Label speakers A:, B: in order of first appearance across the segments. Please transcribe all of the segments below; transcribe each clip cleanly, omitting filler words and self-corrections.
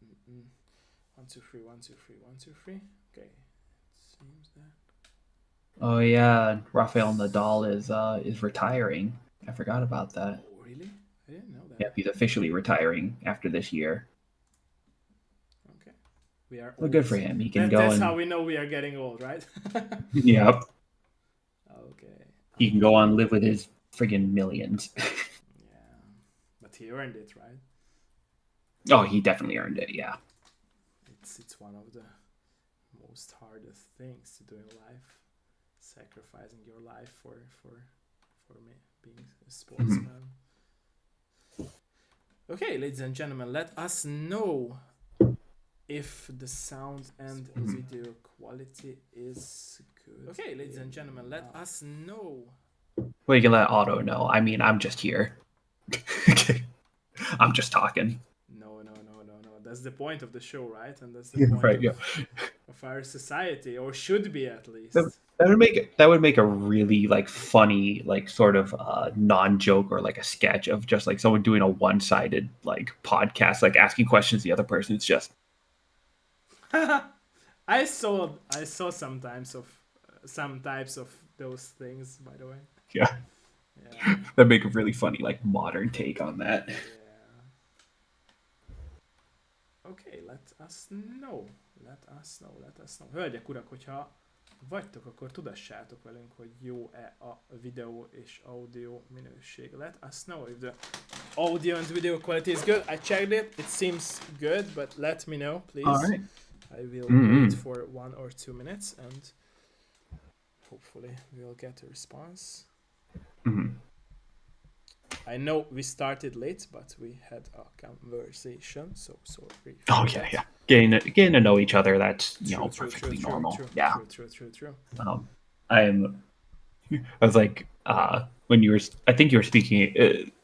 A: Mm, 1, 2, 3, 1, 2, 3, 1, 2, 3. Okay, it seems that.
B: Oh yeah, Rafael Nadal is retiring. I forgot about that.
A: Oh, really? I didn't know that.
B: Yeah, he's officially retiring after this year.
A: Okay. We are
B: Well, good
A: old.
B: for him. He can go
A: That's how
B: and
A: we know we are getting old, right?
B: yep,
A: Okay.
B: he can go on and live with his friggin' millions.
A: Yeah. But he earned it, right?
B: Oh, he definitely earned it. Yeah.
A: It's one of the most hardest things to do in life. Sacrificing your life for me being a
B: Mhm.
A: sportsman. Okay, ladies and gentlemen, let us know if the sound and
B: Mhm.
A: video quality is good. Okay, ladies and gentlemen, let us know.
B: Well, you can let Otto know. I mean, I'm just here. I'm just talking.
A: No, no, no, no, no. That's the point of the show, right? And that's the point
B: Right. Yeah.
A: of our society, or should be at
B: That,
A: least.
B: that would make a really like funny like sort of non joke or like a sketch of just like someone doing a one sided like podcast like asking questions the other person's just
A: I saw some types of those things, by the way.
B: yeah.
A: Yeah,
B: That'd make a really funny like modern take on that.
A: yeah. Oké, let us know. Let us know, let us know. Hölgyek, urak, hogyha vagytok, akkor tudassátok velünk, hogy jó-e a videó és audio minőség. Let us know if the audio and video quality is good. I checked it. It seems good, but let me know,
B: All
A: please.
B: right.
A: I will wait
B: Mm-hmm.
A: for 1 or 2 minutes and hopefully we'll get a response.
B: Mm-hmm.
A: I know we started late, but we had a conversation, so sorry
B: Oh
A: for
B: yeah,
A: that.
B: yeah. Getting to know each other. That's
A: True, true, true,
B: perfectly
A: true,
B: normal.
A: true,
B: Yeah.
A: true, true, true, true.
B: I'm. I was like when you were. I think you were speaking.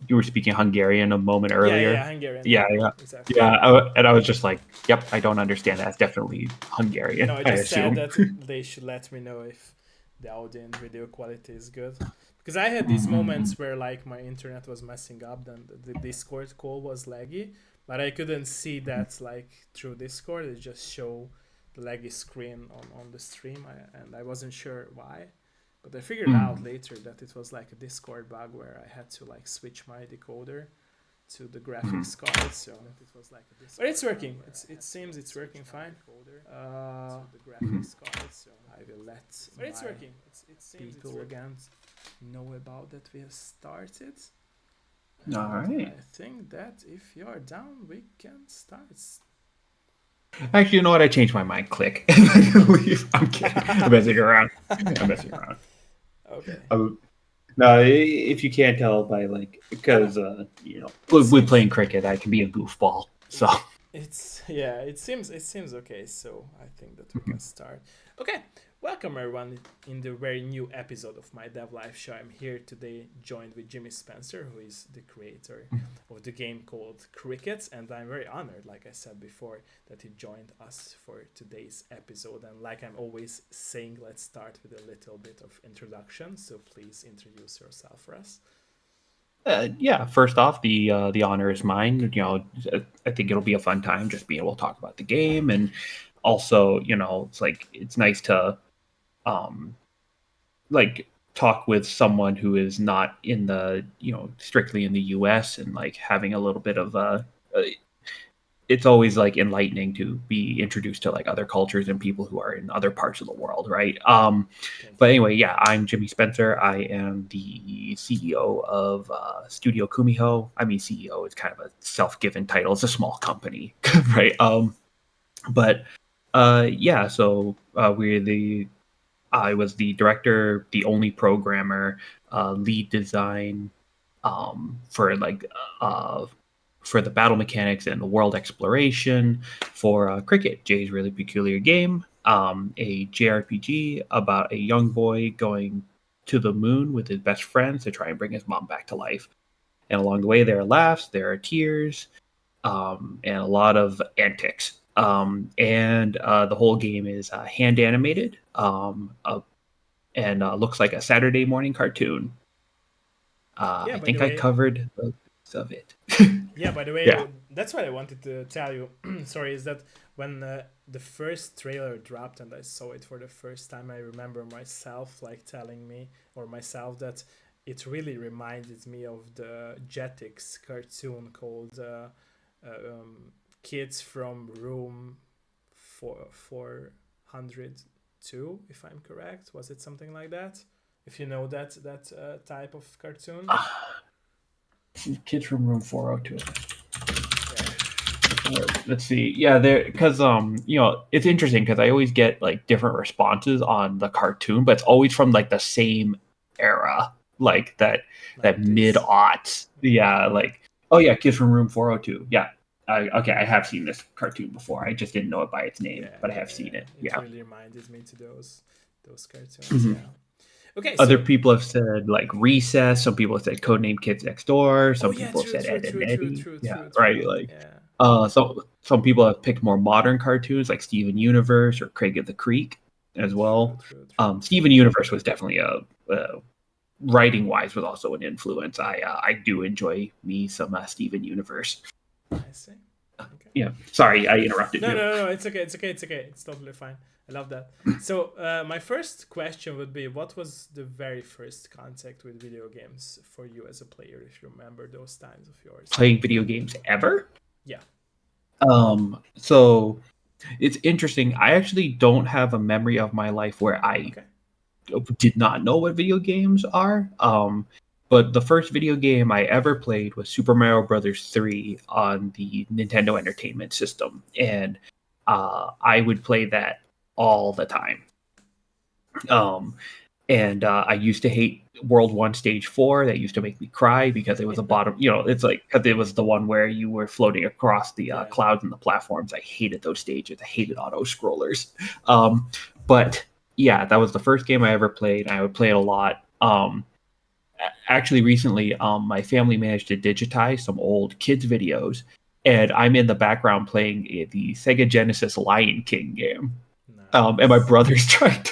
B: You were speaking Hungarian a moment
A: Yeah, yeah, yeah,
B: earlier.
A: Hungarian,
B: Yeah,
A: yeah,
B: yeah,
A: exactly.
B: yeah. And I was just like, "Yep, I don't understand. That's definitely
A: No,
B: Hungarian.
A: I
B: I
A: just said
B: assume."
A: that they should let me know if the audio and video quality is good. Because I had these
B: Mm-hmm.
A: moments where like my internet was messing up, then the Discord call was laggy, but I couldn't see that like through Discord. It just show the laggy screen on the stream, and I wasn't sure why. But I figured out
B: Mm-hmm.
A: later that it was like a Discord bug where I had to like switch my decoder to the
B: Mm-hmm.
A: graphics card. So it was like but it's working. It seems it's working fine. To the
B: Mm-hmm.
A: graphics card. So I will let but it's working. It seems people again know about that we have started.
B: All
A: And
B: right.
A: I think that if you're down, we can start.
B: Actually, you know what? I changed my mind. Click. Leave. I'm kidding. I'm messing around. I'm messing around.
A: Okay.
B: Um, no, if you can't tell by like
A: No, no.
B: because
A: It
B: with
A: seems
B: playing cricket, I can be a goofball. So
A: it's yeah. It seems okay. So I think that we can start. Okay. Welcome everyone in the very new episode of my Dev Life show. I'm here today joined with Jimmy Spencer, who is the creator of the game called Cricket, and I'm very honored, like I said before, that he joined us for today's episode. And like I'm always saying, let's start with a little bit of introduction. So please introduce yourself for us.
B: yeah, first off, the honor is mine. I think it'll be a fun time just being able to talk about the game, and also, it's like it's nice to um like talk with someone who is not in the strictly in the U.S. and like having a little bit of it's always like enlightening to be introduced to like other cultures and people who are in other parts of the world, right?
A: Thank
B: But
A: you.
B: anyway, yeah, I'm Jimmy Spencer. I am the CEO of Studio Kumiho. I mean, CEO is kind of a self-given title. It's a small company, right? But yeah, so we're the I was the director, the only programmer, lead design for like uh, for the battle mechanics and the world exploration for Cricket, Jay's Really Peculiar Game, a JRPG about a young boy going to the moon with his best friends to try and bring his mom back to life. And along the way, there are laughs, there are tears, and a lot of antics. And the whole game is hand animated and looks like a Saturday morning cartoon.
A: Yeah.
B: I
A: By the
B: think I
A: way,
B: covered the bits of it.
A: Yeah, by the way,
B: Yeah.
A: that's what I wanted to tell you. Sorry, is that when the first trailer dropped and I saw it for the first time, I remember myself like telling me or myself that it really reminded me of the Jetix cartoon called Kids from Room 402, if I'm correct. Was it something like that? If you know that type of cartoon.
B: Kids from Room 402.
A: Yeah.
B: Let's see. Yeah, there because it's interesting because I always get like different responses on the cartoon, but it's always from like the same era, like that mid
A: 90s.
B: aughts. Yeah, like oh yeah, Kids from Room 402. Yeah. Okay, I have seen this cartoon before. I just didn't know it by its name,
A: Yeah,
B: but I
A: yeah,
B: have seen
A: yeah.
B: it.
A: It
B: Yeah.
A: really reminded me to those cartoons.
B: Mhm.
A: Yeah. Okay,
B: Other
A: so
B: people have said like Recess. Some people have said Codename Kids Next Door.
A: oh
B: Some
A: yeah,
B: people have
A: true,
B: said
A: true,
B: Ed and
A: true, true,
B: Eddie.
A: true,
B: Yeah,
A: true,
B: right.
A: true.
B: Like,
A: Yeah.
B: so some people have picked more modern cartoons like Steven Universe or Craig of the Creek as
A: True,
B: well.
A: true, true.
B: Steven Universe was definitely a writing wise was also an influence. I do enjoy me some Steven Universe.
A: I see. Okay.
B: Yeah, sorry I interrupted
A: No,
B: you.
A: no, no, no. It's okay. It's okay. It's okay. It's totally fine. I love that. So, my first question would be, what was the very first contact with video games for you as a player, if you remember those times of yours?
B: Playing video games ever?
A: Yeah.
B: So it's interesting. I actually don't have a memory of my life where I
A: Okay.
B: did not know what video games are. But the first video game I ever played was Super Mario Brothers 3 on the Nintendo Entertainment System, and I would play that all the time. Um, and I used to hate World 1 Stage 4. That used to make me cry because it was a bottom, it's like because it was the one where you were floating across the
A: Yeah.
B: clouds and the platforms. I hated those stages. I hated auto scrollers. But yeah, that was the first game I ever played. I would play it a lot. Actually, recently, my family managed to digitize some old kids' videos, and I'm in the background playing the Sega Genesis Lion King game. And my
A: Nice.
B: brother's trying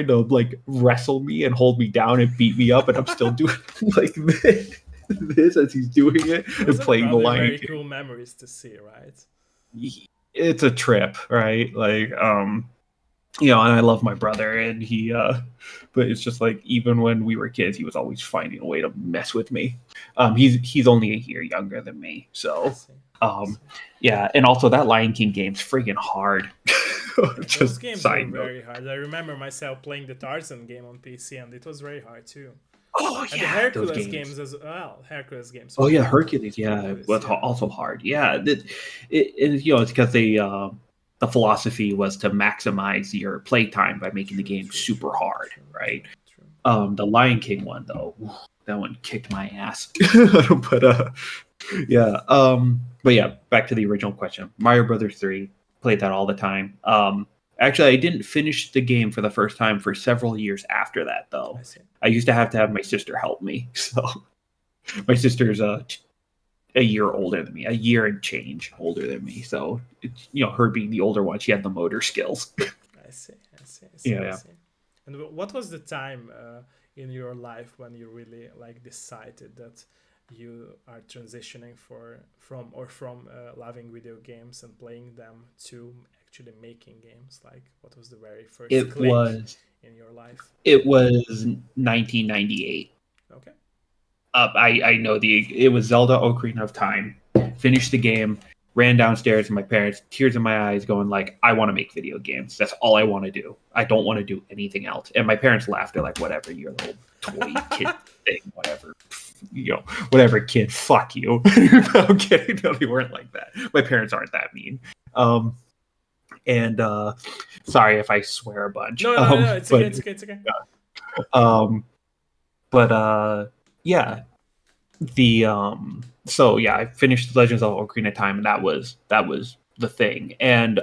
B: to like wrestle me and hold me down and beat me up, and I'm still doing like this as he's doing it and
A: Those are
B: playing the
A: probably
B: Lion
A: very
B: King.
A: cool memories to see, right?
B: It's a trip, right? Like, and I love my brother, and but it's just like even when we were kids, he was always finding a way to mess with me. He's only a year younger than me,
A: I
B: so
A: see. I
B: um,
A: see.
B: yeah, and also that Lion King game's freaking hard.
A: Yeah, those
B: Just
A: games were
B: side note.
A: very hard. I remember myself playing the Tarzan game on PC, and it was very hard too.
B: Oh
A: And the
B: yeah, those
A: Hercules
B: games.
A: games as well. Hercules games
B: Oh
A: were
B: yeah,
A: hard.
B: Hercules. Yeah, it
A: Hercules,
B: was
A: yeah.
B: also hard. Yeah, it's because the philosophy was to maximize your playtime by making the
A: True,
B: game
A: true,
B: super
A: true,
B: hard,
A: true,
B: right?
A: true, true.
B: The Lion King one though, that one kicked my ass. But yeah. But yeah, back to the original question. Mario Brothers 3, played that all the time. Actually, I didn't finish the game for the first time for several years after that though.
A: I see.
B: I used to have my sister help me. So my sister's a year older than me, a year and change older than me. So, her being the older one, she had the motor skills.
A: I see. I see. I see. I
B: Yeah.
A: see. And what was the time in your life when you really like decided that you are transitioning from loving video games and playing them to actually making games? Like, what was the very first
B: It
A: click
B: was
A: in your life?
B: it was 1998.
A: Okay.
B: I know it was Zelda Ocarina of Time. Finished the game, ran downstairs to my parents, tears in my eyes, going like, "I want to make video games. That's all I want to do. I don't want to do anything else." And my parents laughed. They're like, "Whatever, your little toy kid thing, whatever, whatever, kid. Fuck you." I'm kidding. No, they weren't like that. My parents aren't that mean. And sorry if I swear a bunch.
A: No, no, no. It's okay.
B: But
A: It's okay. It's okay.
B: um, but yeah, so yeah, I finished Legends of Ocarina of Time, and that was the thing. And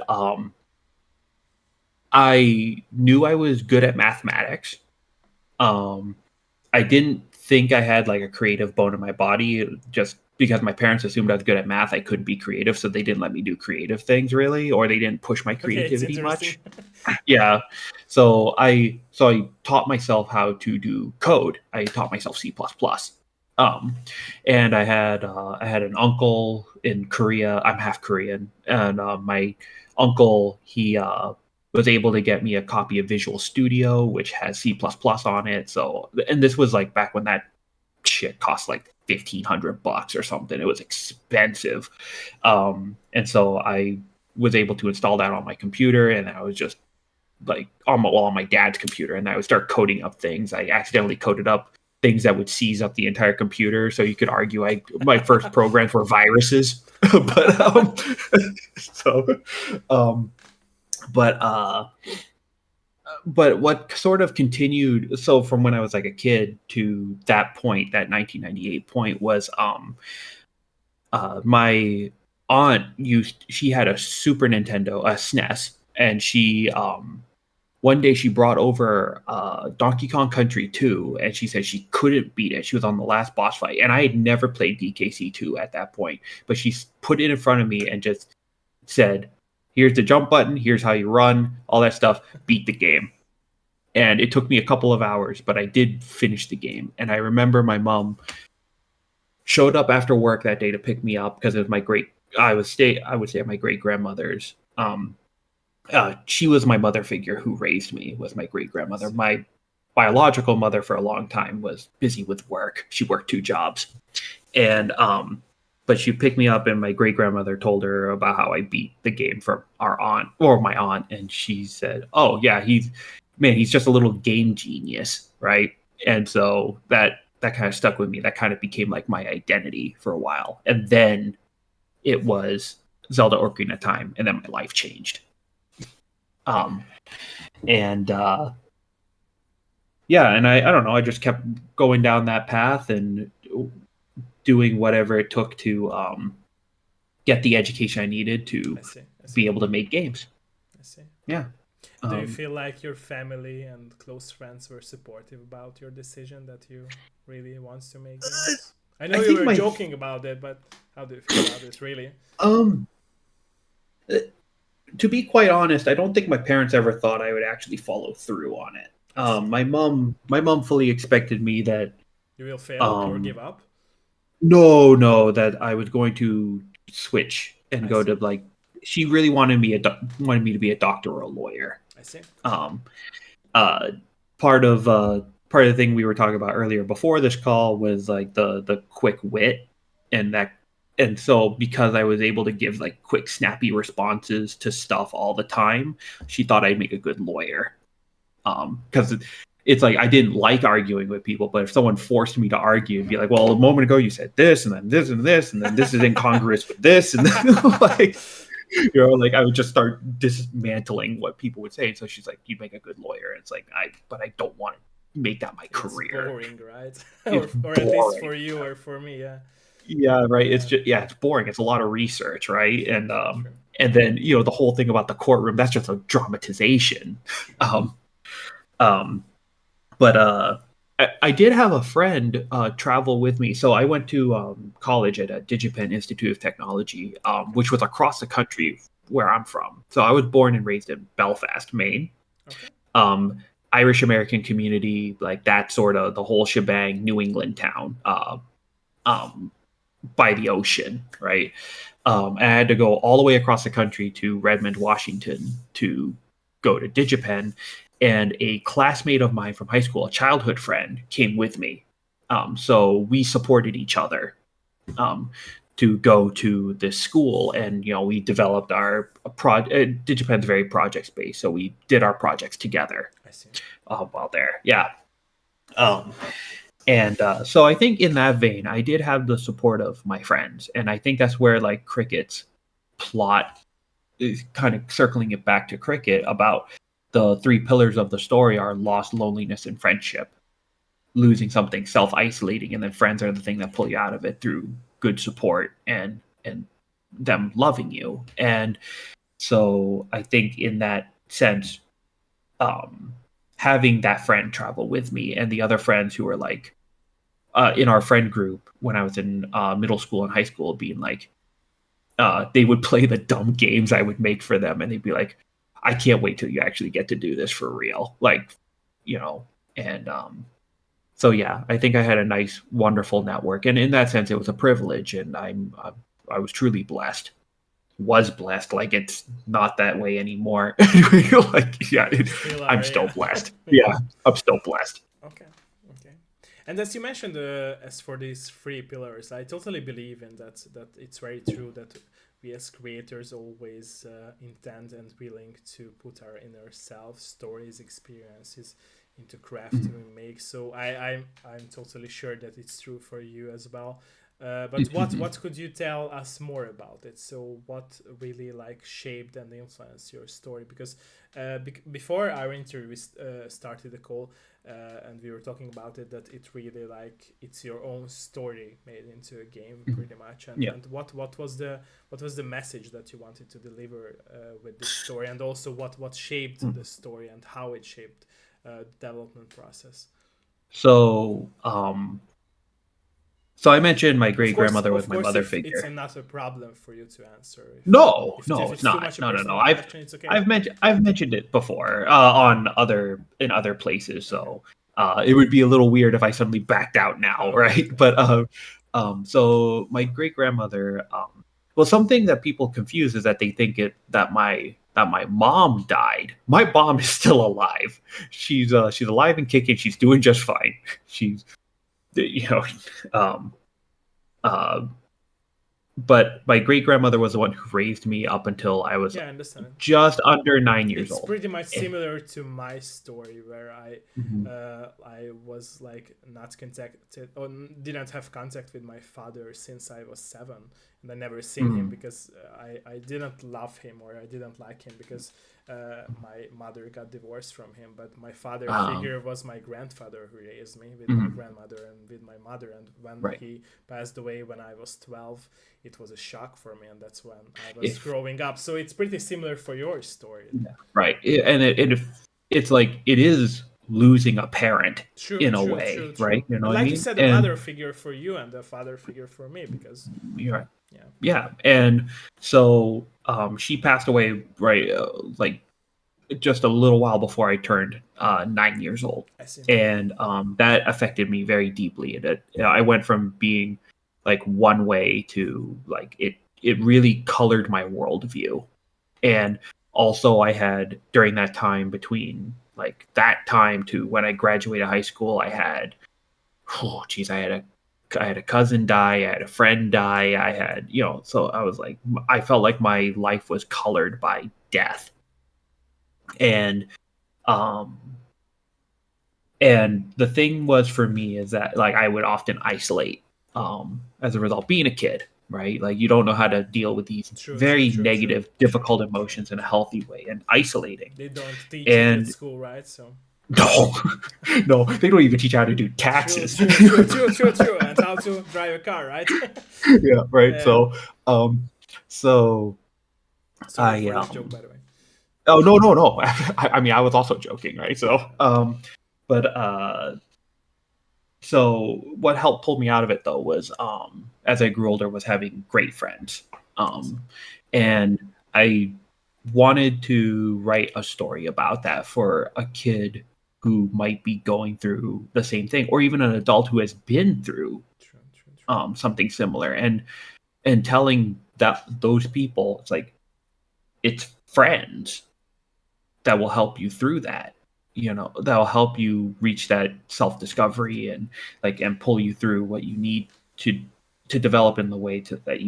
B: I knew I was good at mathematics. I didn't think I had like a creative bone in my body, just because my parents assumed I was good at math. I couldn't be creative, so they didn't let me do creative things really, or they didn't push my
A: Okay, it's
B: creativity
A: interesting.
B: much. Yeah. So I taught myself how to do code. I taught myself C++. Um, and I had an uncle in Korea. I'm half Korean, and my uncle he was able to get me a copy of Visual Studio, which has C++ on it. So, and this was like back when that shit cost like $1,500 or something. It was expensive, and so I was able to install that on my computer, and I was just like on my dad's computer, and I would start coding up things. I accidentally coded up things that would seize up the entire computer, so you could argue my first programs were viruses. but so um but but what sort of continued, so from when I was like a kid to that point, that 1998 point, was my aunt she had a Super Nintendo, a SNES, and she one day she brought over Donkey Kong Country 2, and she said she couldn't beat it. She was on the last boss fight, and I had never played DKC 2 at that point, but she put it in front of me and just said, here's the jump button, here's how you run, all that stuff, beat the game. And it took me a couple of hours, but I did finish the game. And I remember my mom showed up after work that day to pick me up because it was I would say at my great grandmother's. She was my mother figure who raised me, was my great grandmother. My biological mother for a long time was busy with work. She worked 2 jobs. And but she picked me up, and my great grandmother told her about how I beat the game for our aunt, or my aunt, and she said, "Oh yeah, he's just a little game genius, right?" And so that kind of stuck with me. That kind of became like my identity for a while, and then it was Zelda Ocarina of Time, and then my life changed. And yeah, and I don't know, I just kept going down that path and doing whatever it took to get the education I needed to be able to make games.
A: I see.
B: Yeah.
A: Do you feel like your family and close friends were supportive about your decision that you really want to make games? I know you were joking about it, but how do you feel about this, really?
B: To be quite honest, I don't think my parents ever thought I would actually follow through on it. My mom fully expected me that
A: you will fail or give up.
B: No, that I was going to switch and go to, like, she really wanted me to be a doctor or a lawyer.
A: I see.
B: Part of the thing we were talking about earlier before this call was like the quick wit, and so because I was able to give like quick, snappy responses to stuff all the time, she thought I'd make a good lawyer. Because it's like I didn't like arguing with people, but if someone forced me to argue and be like, "Well, a moment ago you said this, and then this, and this, and then this is incongruous with this," and then, like, like I would just start dismantling what people would say. And so she's like, "You make a good lawyer." And it's like, but I don't want to make that my career.
A: It's boring, right? or at least for you or for me, yeah.
B: Yeah, right. It's just it's boring. It's a lot of research, right? And then the whole thing about the courtroom, that's just a dramatization. But I did have a friend travel with me. So I went to college at a DigiPen Institute of Technology, which was across the country where I'm from. So I was born and raised in Belfast, Maine. Okay. Irish American community, like that sort of the whole shebang, New England town, by the ocean, right? And I had to go all the way across the country to Redmond, Washington to go to DigiPen. And a classmate of mine from high school, a childhood friend, came with me. So we supported each other to go to this school. And, we developed our project. DigiPen's very project-based. So we did our projects together.
A: I see.
B: While there. Yeah. And so I think in that vein, I did have the support of my friends. And I think that's where, like, Cricket's plot is kind of circling it back to Cricket about the 3 pillars of the story are loss, loneliness, and friendship. Losing something, self-isolating, and then friends are the thing that pull you out of it through good support and them loving you. And so I think in that sense, having that friend travel with me and the other friends who were like in our friend group when I was in middle school and high school, being like, they would play the dumb games I would make for them, and they'd be like, I can't wait till you actually get to do this for real. Like, and so yeah, I think I had a nice, wonderful network, and in that sense, it was a privilege, and I was truly blessed. Was blessed, like it's not that way anymore. Like yeah,
A: Still
B: I'm
A: are,
B: still
A: yeah.
B: blessed.
A: Yeah.
B: Yeah, I'm still blessed.
A: Okay. Okay. And as you mentioned, as for these three pillars, I totally believe in that. That it's very true that we as creators always intend and willing to put our inner self, stories, experiences into craft we make. So I'm totally sure that it's true for you as well. But what could you tell us more about it? So what really like shaped and influenced your story? Because before our interview started the call, and we were talking about it, that it really like it's your own story made into a game pretty much.
B: Yeah.
A: And what was the message that you wanted to deliver with this story, and also what shaped the story and how it shaped the development process?
B: So, so I mentioned my great grandmother
A: Of
B: was my
A: course,
B: mother
A: if it's
B: figure.
A: not a problem for you to answer,
B: No,
A: if
B: no, it's
A: it's too
B: not.
A: much a
B: No, no, no.
A: personal question, it's okay.
B: I've mentioned it before on other places.
A: Okay.
B: So it would be a little weird if I suddenly backed out now,
A: Okay,
B: right?
A: okay.
B: But so my great grandmother, well, something that people confuse is that they think that my mom died. My mom is still alive. She's alive and kicking. She's doing just fine. She's you know um uh but my great grandmother was the one who raised me up until I was
A: Yeah, I understand it.
B: just under 9 years
A: It's
B: old.
A: pretty much
B: Eh,
A: similar to my story, where
B: mhm,
A: I was like not contacted or didn't have contact with my father since I was 7, and I never seen him
B: mhm,
A: because I didn't love him, or I didn't like him because my mother got divorced from him. But my father
B: um,
A: figure was my grandfather, who raised me with my
B: mhm,
A: grandmother and with my mother. And when
B: right.
A: he passed away when I was 12, it was a shock for me, and that's when I was
B: If
A: growing up. So it's pretty similar for your story.
B: Yeah, right. It's like it is losing a parent
A: True,
B: in a
A: true,
B: way,
A: true,
B: right?
A: true.
B: You know
A: And
B: what I
A: like you
B: mean?
A: said, a
B: And
A: mother figure for you and a father figure for me, because
B: you're right.
A: yeah,
B: Yeah, and so she passed away right like just a little while before I turned 9 years old,
A: I see.
B: and that affected me very deeply. And I went from being like one way to like it really colored my worldview. And also, I had during that time between like that time to when I graduated high school, I had oh geez, I had a cousin die, I had a friend die, I had so I was like I felt like my life was colored by death, and um and the thing was for me is that like I would often isolate as a result being a kid, right? Like you don't know how to deal with these
A: True, true,
B: very
A: true, true,
B: negative, difficult
A: true,
B: emotions in a
A: true.
B: healthy way and isolating.
A: They don't teach it at
B: And
A: school, right? So
B: no, no, they don't even teach you how to do
A: true,
B: taxes.
A: true, true, true, true, true. And how to drive a car, right?
B: Yeah, right.
A: Yeah.
B: Um, so
A: Sorry
B: I
A: for this joke, by the way.
B: oh no, no, no. I mean, I was also joking, right?
A: Okay.
B: But so what helped pull me out of it though was as I grew older was having great friends.
A: I see.
B: Um, and I wanted to write a story about that for a kid who might be going through the same thing, or even an adult who has been through
A: True, true, true.
B: something similar, and telling that those people, it's like it's friends that will help you through that, that'll help you reach that self-discovery and like and pull you through what you need to develop in the way to that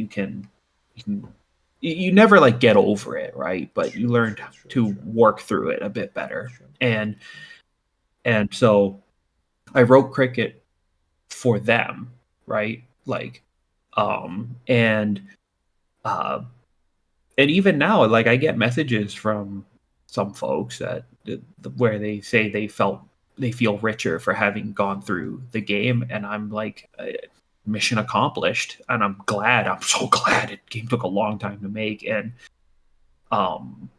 B: you never like get over it, right? But you
A: True,
B: learn
A: true, true,
B: to
A: true,
B: work through it a bit better.
A: true,
B: and
A: true.
B: and so I wrote cricket for them, right? Like and uh and even now, like I get messages from some folks where they say they feel richer for having gone through the game, and I'm like, mission accomplished, and I'm glad. I'm so glad. It game took a long time to make, and um,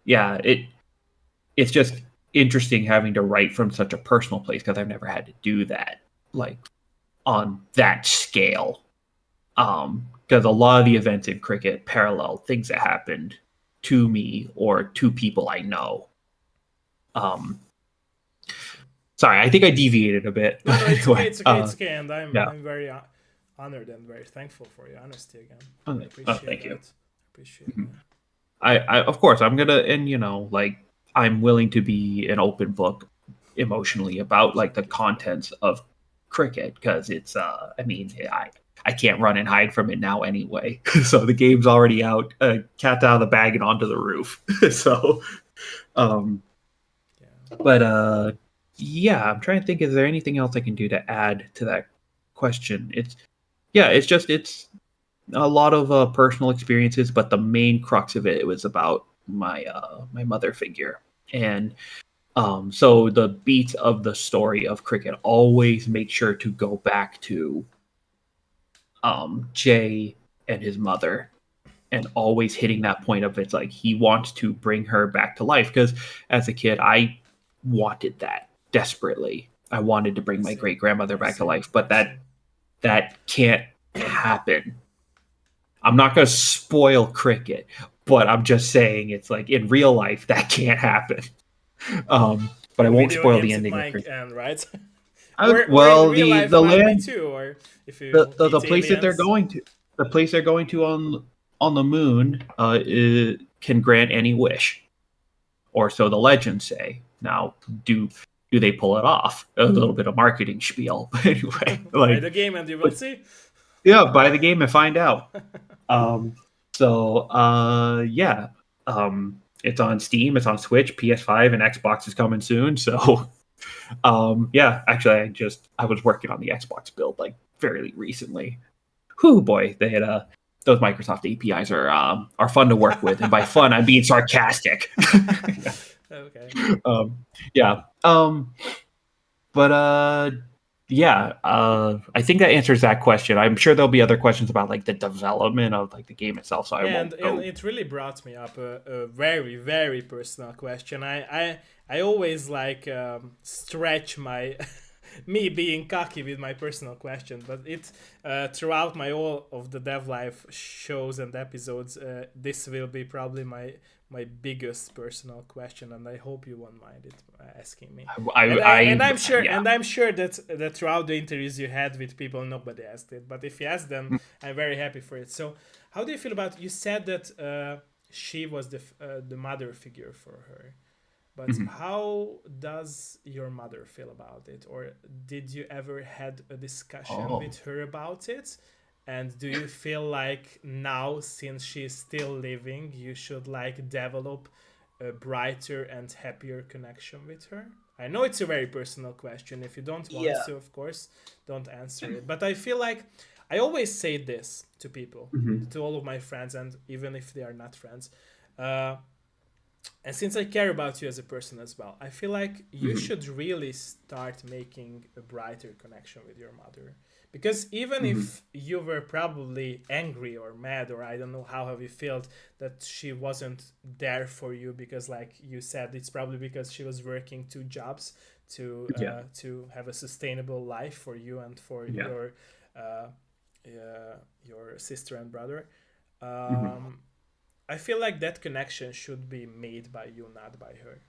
B: yeah, it's just interesting having to write from such a personal place because I've never had to do that like on that scale. Because a lot of the events in cricket parallel things that happened to me or to people I know. Um, Sorry, I think I deviated a bit.
A: No, no, it's okay,
B: Anyway,
A: it's okay, and I'm
B: yeah.
A: I'm very honored and very thankful for your honesty again. I
B: Oh,
A: appreciate
B: thank you.
A: that. Appreciate that.
B: I of course I'm gonna, and like I'm willing to be an open book emotionally about like the contents of cricket, because it's I mean I can't run and hide from it now anyway. So the game's already out, cat out of the bag and onto the roof. So um
A: Yeah.
B: but yeah, I'm trying to think, is there anything else I can do to add to that question? It's a lot of personal experiences, but the main crux of it was about my mother figure. And so the beats of the story of cricket always make sure to go back to Jay and his mother, and always hitting that point of, it's like he wants to bring her back to life, because as a kid I wanted that desperately. I wanted to bring my great grandmother back to life, but that can't happen. I'm not going to spoil cricket, but I'm just saying, it's like in real life that can't happen. But I won't
A: Video
B: spoil
A: games
B: the
A: it
B: ending.
A: might end, right? or in
B: Well,
A: real life
B: the
A: might be
B: land,
A: too, or if you
B: the
A: eat
B: place that they're
A: aliens.
B: going to, the place they're going to on the moon, can grant any wish, or so the legends say. Now, do they pull it off? A little bit of marketing spiel, but anyway,
A: Buy
B: like,
A: the game and you will
B: but,
A: see.
B: yeah, buy the game and find out. Yeah, it's on Steam, it's on Switch, PS5, and Xbox is coming soon. So, yeah, actually, I was working on the Xbox build like fairly recently. Whew, boy, they had those Microsoft APIs are fun to work with, and by fun I'm being sarcastic. Yeah.
A: Okay.
B: Yeah. But yeah, I think that answers that question. I'm sure there'll be other questions about like the development of like the game itself, so I
A: And
B: won't go.
A: it really brought me up a very very personal question. I always like stretch my me being cocky with my personal question, but it throughout my all of the Dev Life shows and episodes, this will be probably my biggest personal question, and I hope you won't mind it asking me. And I'm sure,
B: Yeah.
A: and I'm sure that throughout the interviews you had with people, nobody asked it. But if you ask them, I'm very happy for it. So, how do you feel about? You said that she was the mother figure for her, but how does your mother feel about it? Or did you ever had a discussion with her about it? And do you feel like now, since she's still living, you should like develop a brighter and happier connection with her? I know it's a very personal question. If you don't want to, of course, don't answer it. But I feel like I always say this to people, to all of my friends, and even if they are not friends. And since I care about you as a person as well, I feel like you should really start making a brighter connection with your mother. Because even if you were probably angry or mad, or I don't know how have you felt that she wasn't there for you, because like you said, it's probably because she was working 2 jobs to have a sustainable life for you and for your sister and brother. I feel like that connection should be made by you, not by her.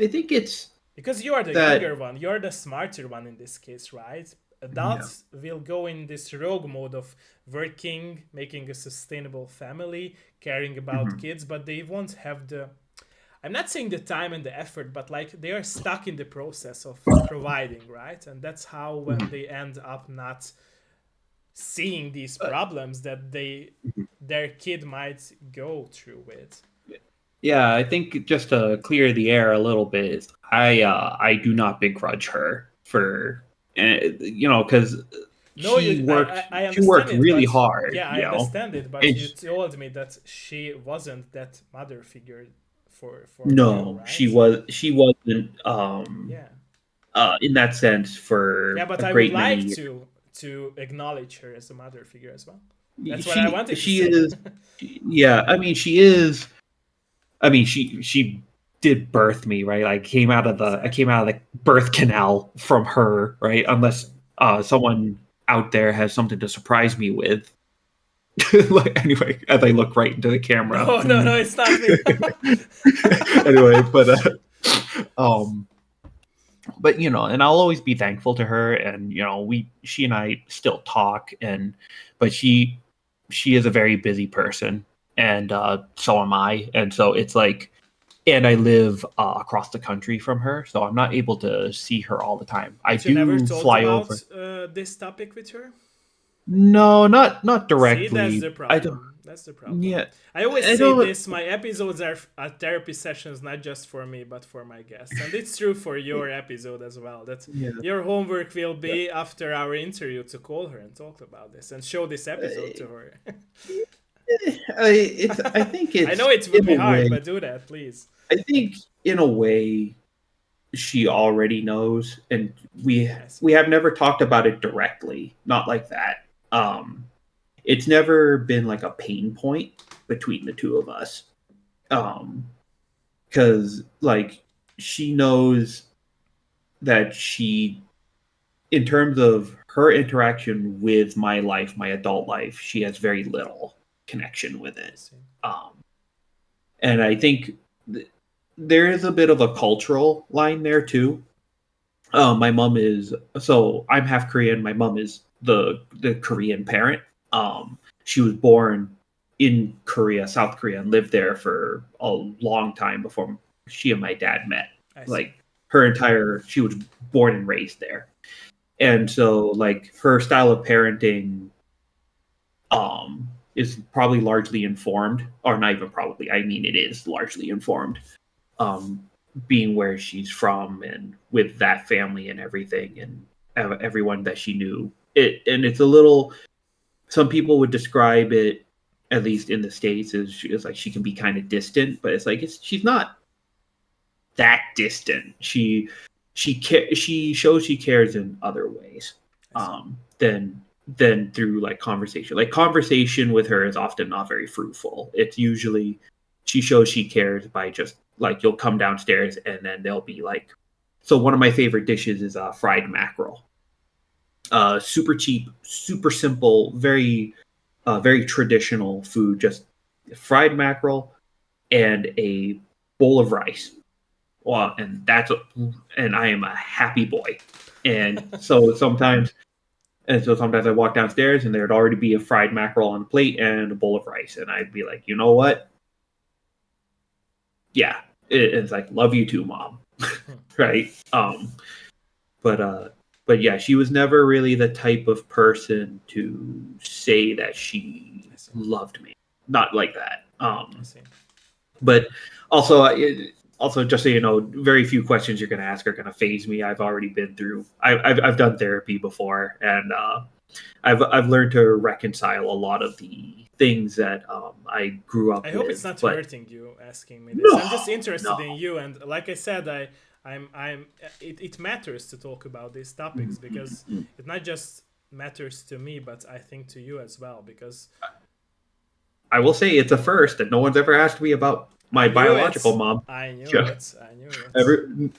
B: I think it's
A: because you are the younger one, you're the smarter one in this case, right? Adults will go in this rogue mode of working, making a sustainable family, caring about kids, but they won't have the, I'm not saying the time and the effort, but like they are stuck in the process of providing, right? And that's how when they end up not seeing these problems that their kid might go through with.
B: Yeah, I think just to clear the air a little bit, I do not begrudge her for, because she worked
A: it,
B: really
A: but
B: hard,
A: yeah, I understand it, but
B: and
A: you told me that she wasn't that mother figure for you,
B: no,
A: right?
B: she wasn't
A: Yeah.
B: In that sense for
A: Yeah, but
B: a
A: I would
B: great many
A: like
B: years.
A: to acknowledge her as a mother figure as well. That's what I
B: She
A: wanted to
B: she
A: say.
B: is, yeah. I mean, she is. I mean, she did birth me, right? I came out of the birth canal from her, right? Unless someone out there has something to surprise me with. Like, anyway, as I look right into the camera.
A: No, it's not me.
B: Anyway, but but and I'll always be thankful to her, and she and I still talk, but she is a very busy person, and so am I, and so it's like, and I live across the country from her, so I'm not able to see her all the time. I
A: But you never
B: do
A: talked
B: fly
A: about
B: over.
A: this topic with her?
B: No, not
A: See, that's
B: directly.
A: the
B: I don't.
A: problem. That's the problem.
B: Yeah,
A: I always
B: I
A: say
B: don't.
A: this, my episodes are therapy sessions, not just for me, but for my guests. And it's true for your episode as well. That
B: Yeah.
A: your homework will be after our interview to call her and talk about this and show this episode to her.
B: I think
A: I
B: it's
A: know it will
B: in
A: be
B: a
A: hard,
B: way.
A: but do that, please.
B: I think in a way she already knows, and we
A: I see.
B: we have never talked about it directly, not like that. It's never been like a pain point between the two of us, because like she knows that in terms of her interaction with my life, my adult life, she has very little connection with
A: I
B: it.
A: see.
B: Um, and I think there is a bit of a cultural line there too. My mom is so I'm half Korean. My mom is the Korean parent. She was born in Korea, South Korea, and lived there for a long time before she and my dad met.
A: I see.
B: Like she was born and raised there, and so like her style of parenting is probably largely informed, or not even probably, I mean it is largely informed, um being where she's from and with that family and everything, and everyone that she knew it. And it's a little, some people would describe it, at least in the States, as like she can be kind of distant, but it's like she's not that distant. She shows she cares in other ways, than through like conversation. Like conversation with her is often not very fruitful. It's usually she shows she cares by just like, you'll come downstairs and then they'll be like, so one of my favorite dishes is fried mackerel. Super cheap, super simple, very traditional food. Just fried mackerel and a bowl of rice. Well, and I am a happy boy. And so sometimes I walk downstairs and there'd already be a fried mackerel on the plate and a bowl of rice, and I'd be like, you know what? Yeah, it's like, love you too, mom. Right? But yeah, she was never really the type of person to say that she loved me. Not like that. But also, just so you know, very few questions you're going to ask are going to phase me. I've already been through. I've done therapy before, and I've learned to reconcile a lot of the things that I grew up
A: I
B: with.
A: hope it's not
B: but
A: hurting you asking me this.
B: no,
A: I'm just interested
B: no.
A: in you, and like I said, I'm. It matters to talk about these topics because it not just matters to me, but I think to you as well. Because
B: I will say it's a first, and no one's ever asked me about my biological mom.
A: I knew
B: Yeah.
A: it. I knew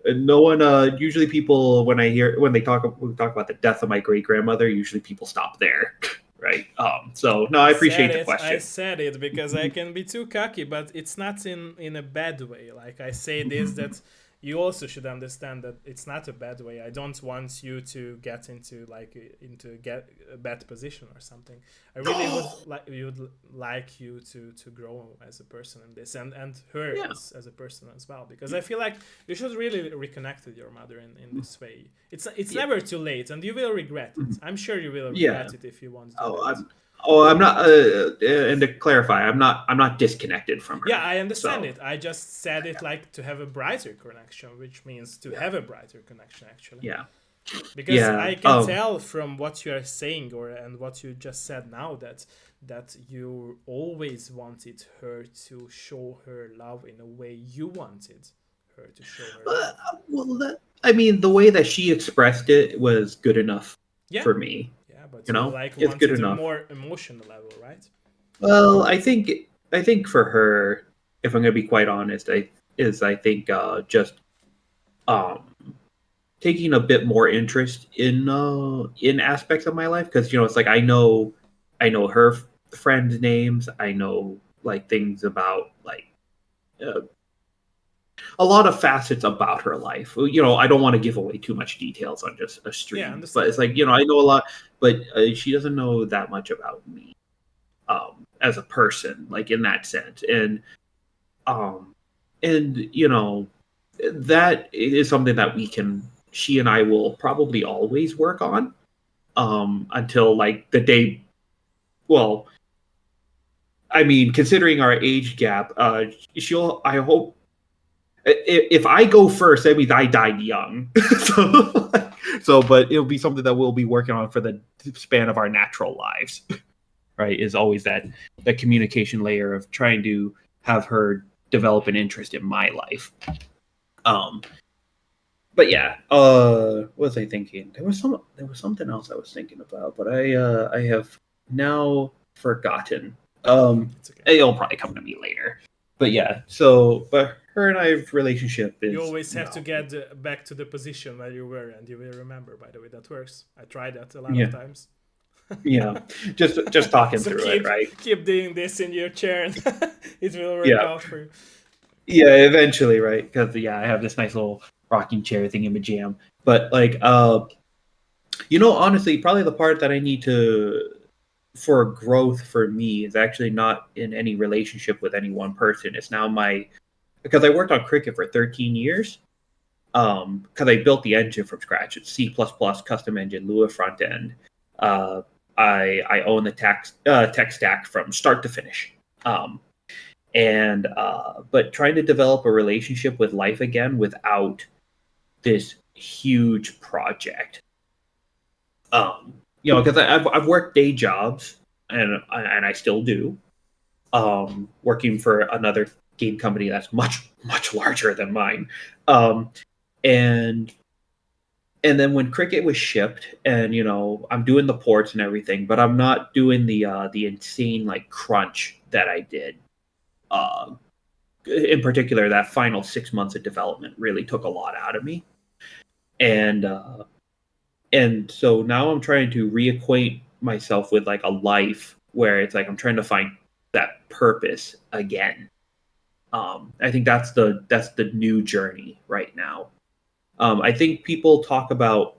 A: it.
B: No one. Usually, people when they talk about the death of my great grandmother, usually people stop there, right? So no, I appreciate the question.
A: I said it because I can be too cocky, but it's not in a bad way. Like I say this, that you also should understand that it's not a bad way. I don't want you to get into a bad position or something. I really would like you to grow as a person in this, and her as a person as well, because I feel like you should really reconnect with your mother in this way. It's never too late, and you will regret it. I'm sure you will regret it if you want to do it.
B: I'm not. And to clarify, I'm not disconnected from her.
A: Yeah, I understand it. I just said it like to have a brighter connection, which means to have a brighter connection, actually.
B: Yeah.
A: Because I can tell from what you are saying and what you just said now that you always wanted her to show her love in a way you wanted her to show her love.
B: I mean, the way that she expressed it was good enough for me.
A: Yeah, but
B: you know,
A: like
B: it's good
A: wanted a
B: enough.
A: more emotional level, right?
B: Well, I think for her, if I'm going to be quite honest, I think just taking a bit more interest in aspects of my life, because it's like I know her friends' names, I know like things about like a lot of facets about her life. I don't want to give away too much details on just a stream, but it's like, I know a lot, but she doesn't know that much about me as a person, like in that sense. Um, and that is something that she and I will probably always work on until like the day. Well, I mean, considering our age gap, I hope if I go first, that means I died young. But it'll be something that we'll be working on for the span of our natural lives, right? Is always that communication layer of trying to have her develop an interest in my life. But yeah, what was I thinking? There was something else I was thinking about, but I have now forgotten.
A: Okay.
B: It'll probably come to me later. But yeah, but her and I's relationship is.
A: You always have to get back to the position where you were, and you will remember. By the way, that works. I tried that a lot of times.
B: Yeah, just talking through it, right?
A: Keep doing this in your chair, and it will work out for you.
B: Yeah, eventually, right? Because I have this nice little rocking chair thingamajam. But like, honestly, probably the part that I need for growth for me is actually not in any relationship with any one person. It's now because I worked on Cricket for 13 years. Because I built the engine from scratch. It's C++ custom engine, Lua front end. I own the tech stack from start to finish. But trying to develop a relationship with life again without this huge project. Because I've worked day jobs and I still do. Working for another game company that's much larger than mine. And then when Cricket was shipped, and I'm doing the ports and everything, but I'm not doing the insane like crunch that I did. In particular, that final 6 months of development really took a lot out of me, and so now I'm trying to reacquaint myself with like a life where it's like I'm trying to find that purpose again. I think that's the new journey right now. I think people talk about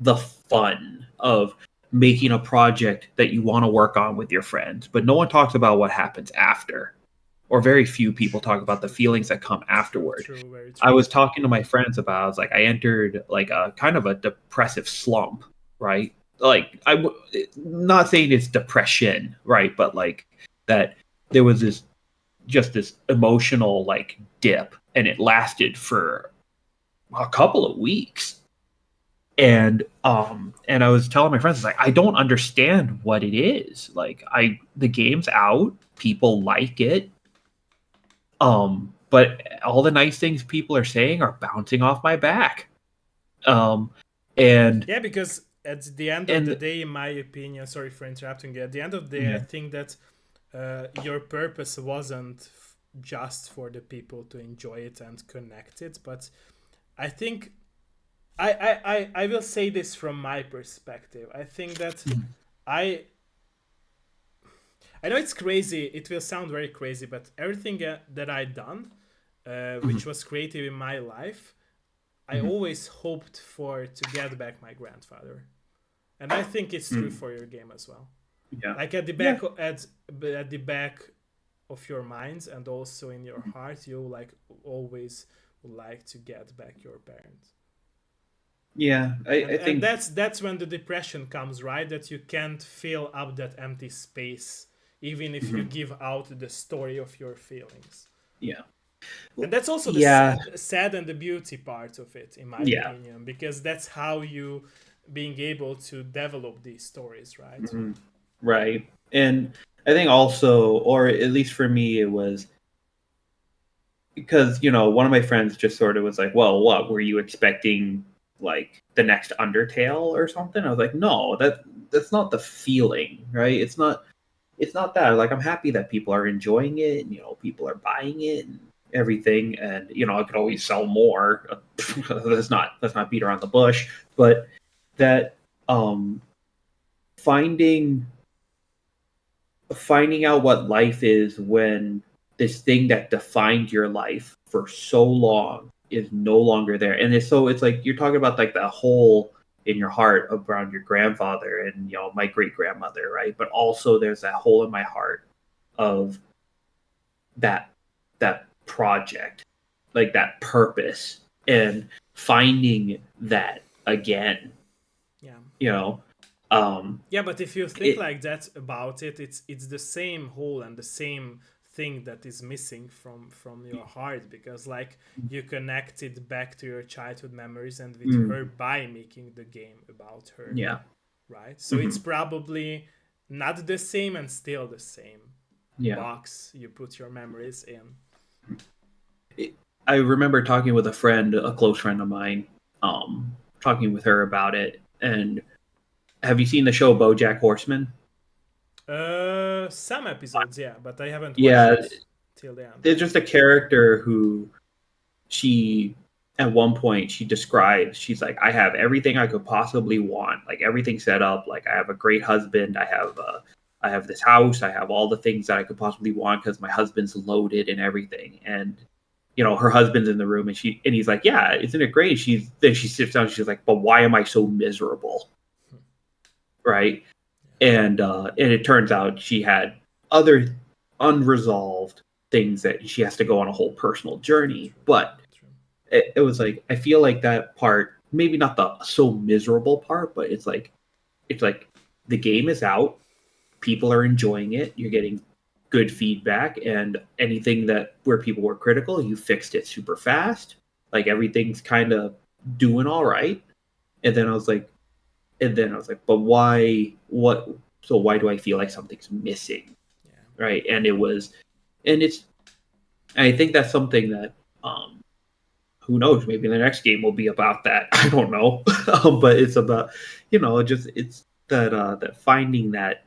B: the fun of making a project that you want to work on with your friends, but no one talks about what happens after, or very few people talk about the feelings that come afterward.
A: True.
B: I was talking to my friends about, I was like, I entered like a kind of a depressive slump, right? Like not saying it's depression, right? But like that there was this emotional like dip, and it lasted for a couple of weeks. And I was telling my friends, like, I don't understand what it is. Like, the game's out, people like it, but all the nice things people are saying are bouncing off my back. And
A: yeah, because at the end of the day, in my opinion, sorry for interrupting you, at the end of the day, I think that your purpose wasn't just for the people to enjoy it and connect it, but I think I will say this from my perspective. I think that I know it's crazy. It will sound very crazy, but everything that I done, which was creative in my life, I always hoped to get back my grandfather, and I think it's true for your game as well.
B: Yeah.
A: Like at the back at the back of your minds and also in your heart, you like always would like to get back your parents.
B: Yeah, I think
A: that's when the depression comes, right? That you can't fill up that empty space, even if you give out the story of your feelings.
B: Yeah.
A: And that's also the sad and the beauty part of it, in my opinion, because that's how you being able to develop these stories, right?
B: Right. And I think also, or at least for me, it was because, one of my friends just sort of was like, well, what were you expecting, like the next Undertale or something? I was like, no, that's not the feeling, right? It's not that. Like, I'm happy that people are enjoying it and, people are buying it and everything. And, I could always sell more. let's not beat around the bush. But that finding out what life is when this thing that defined your life for so long is no longer there. And it's like you're talking about like that hole in your heart around your grandfather and my great grandmother, right? But also there's that hole in my heart of that project, like that purpose, and finding that again.
A: Yeah. Yeah, but if you think
B: it,
A: like that about it, it's the same hole and the same thing that is missing from your heart, because like you connect it back to your childhood memories and with her by making the game about her.
B: Yeah.
A: Right. So it's probably not the same and still the same box you put your memories in.
B: I remember talking with a close friend of mine, talking with her about it. And have you seen the show BoJack Horseman?
A: Some episodes, yeah, but I haven't watched
B: Yeah,
A: it till the end.
B: there's just a character who she, at one point, she describes, she's like, I have everything I could possibly want, like everything set up. Like I have a great husband, I have this house, I have all the things that I could possibly want because my husband's loaded and everything. And her husband's in the room, and he's like, yeah, isn't it great? Then she sits down, she's like, but why am I so miserable? Right. And it turns out she had other unresolved things that she has to go on a whole personal journey. But it was like, I feel like that part, maybe not the so miserable part, but it's like the game is out, people are enjoying it, you're getting good feedback, and anything where people were critical, you fixed it super fast. Like everything's kind of doing all right. And then I was like, but why? What? So why do I feel like something's missing?
A: Yeah.
B: Right? And I think that's something that, who knows? Maybe the next game will be about that. I don't know, but it's about, it's that finding that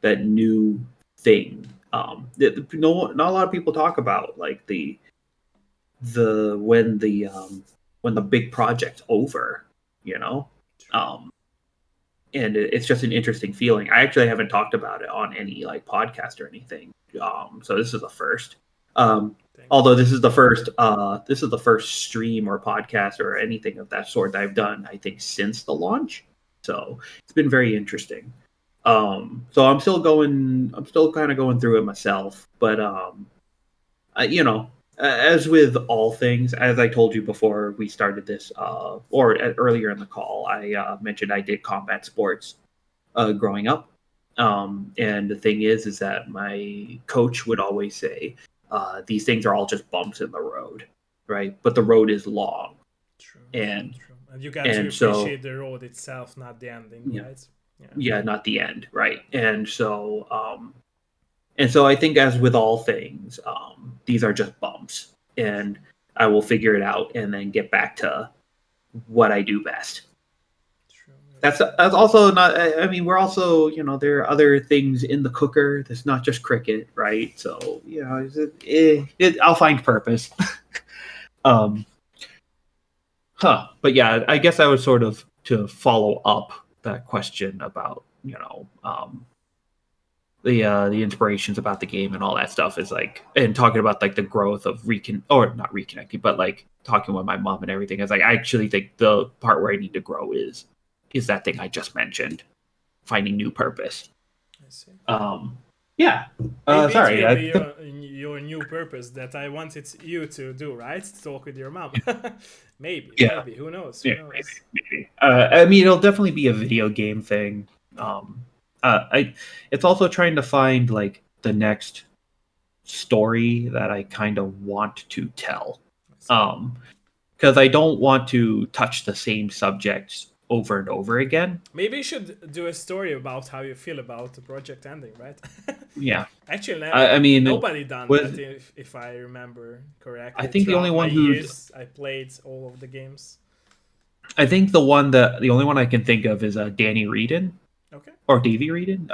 B: new thing. That not a lot of people talk about, like the when the big project's over, and it's just an interesting feeling. I actually haven't talked about it on any like podcast or anything, so this is the first. Although this is the first stream or podcast or anything of that sort that I've done, I think, since the launch. So it's been very interesting. So I'm still kind of going through it myself, but as with all things, as I told you before we started this, earlier in the call, I mentioned I did combat sports growing up. And the thing is that my coach would always say, these things are all just bumps in the road, right? But the road is long.
A: True.
B: And
A: you got to appreciate the road itself, not the ending, right?
B: Yeah, not the end, right? And so I think, as with all things, these are just bumps, and I will figure it out and then get back to what I do best.
A: True.
B: That's also not. I mean, we're also, there are other things in the cooker. That's not just cricket, right? So I'll find purpose. But yeah, I guess I was sort of to follow up that question about the inspirations about the game and all that stuff, is like, and talking about like the growth of not reconnecting, but like talking with my mom and everything, is like, I actually think the part where I need to grow is that thing I just mentioned, finding new purpose.
A: I see.
B: Yeah.
A: Sorry. Your new purpose that I wanted you to do, right? To talk with your mom. Maybe. Who knows?
B: Maybe. I mean, it'll definitely be a video game thing. It's also trying to find like the next story that I kind of want to tell. Because I don't want to touch the same subjects over and over again.
A: Maybe you should do a story about how you feel about the project ending, right?
B: Yeah.
A: Actually,
B: I mean,
A: nobody done that, if I remember correctly.
B: I think the only one
A: I played all of the games.
B: I think the only one I can think of is Danny Reedon.
A: Okay.
B: Or Davey Reedon.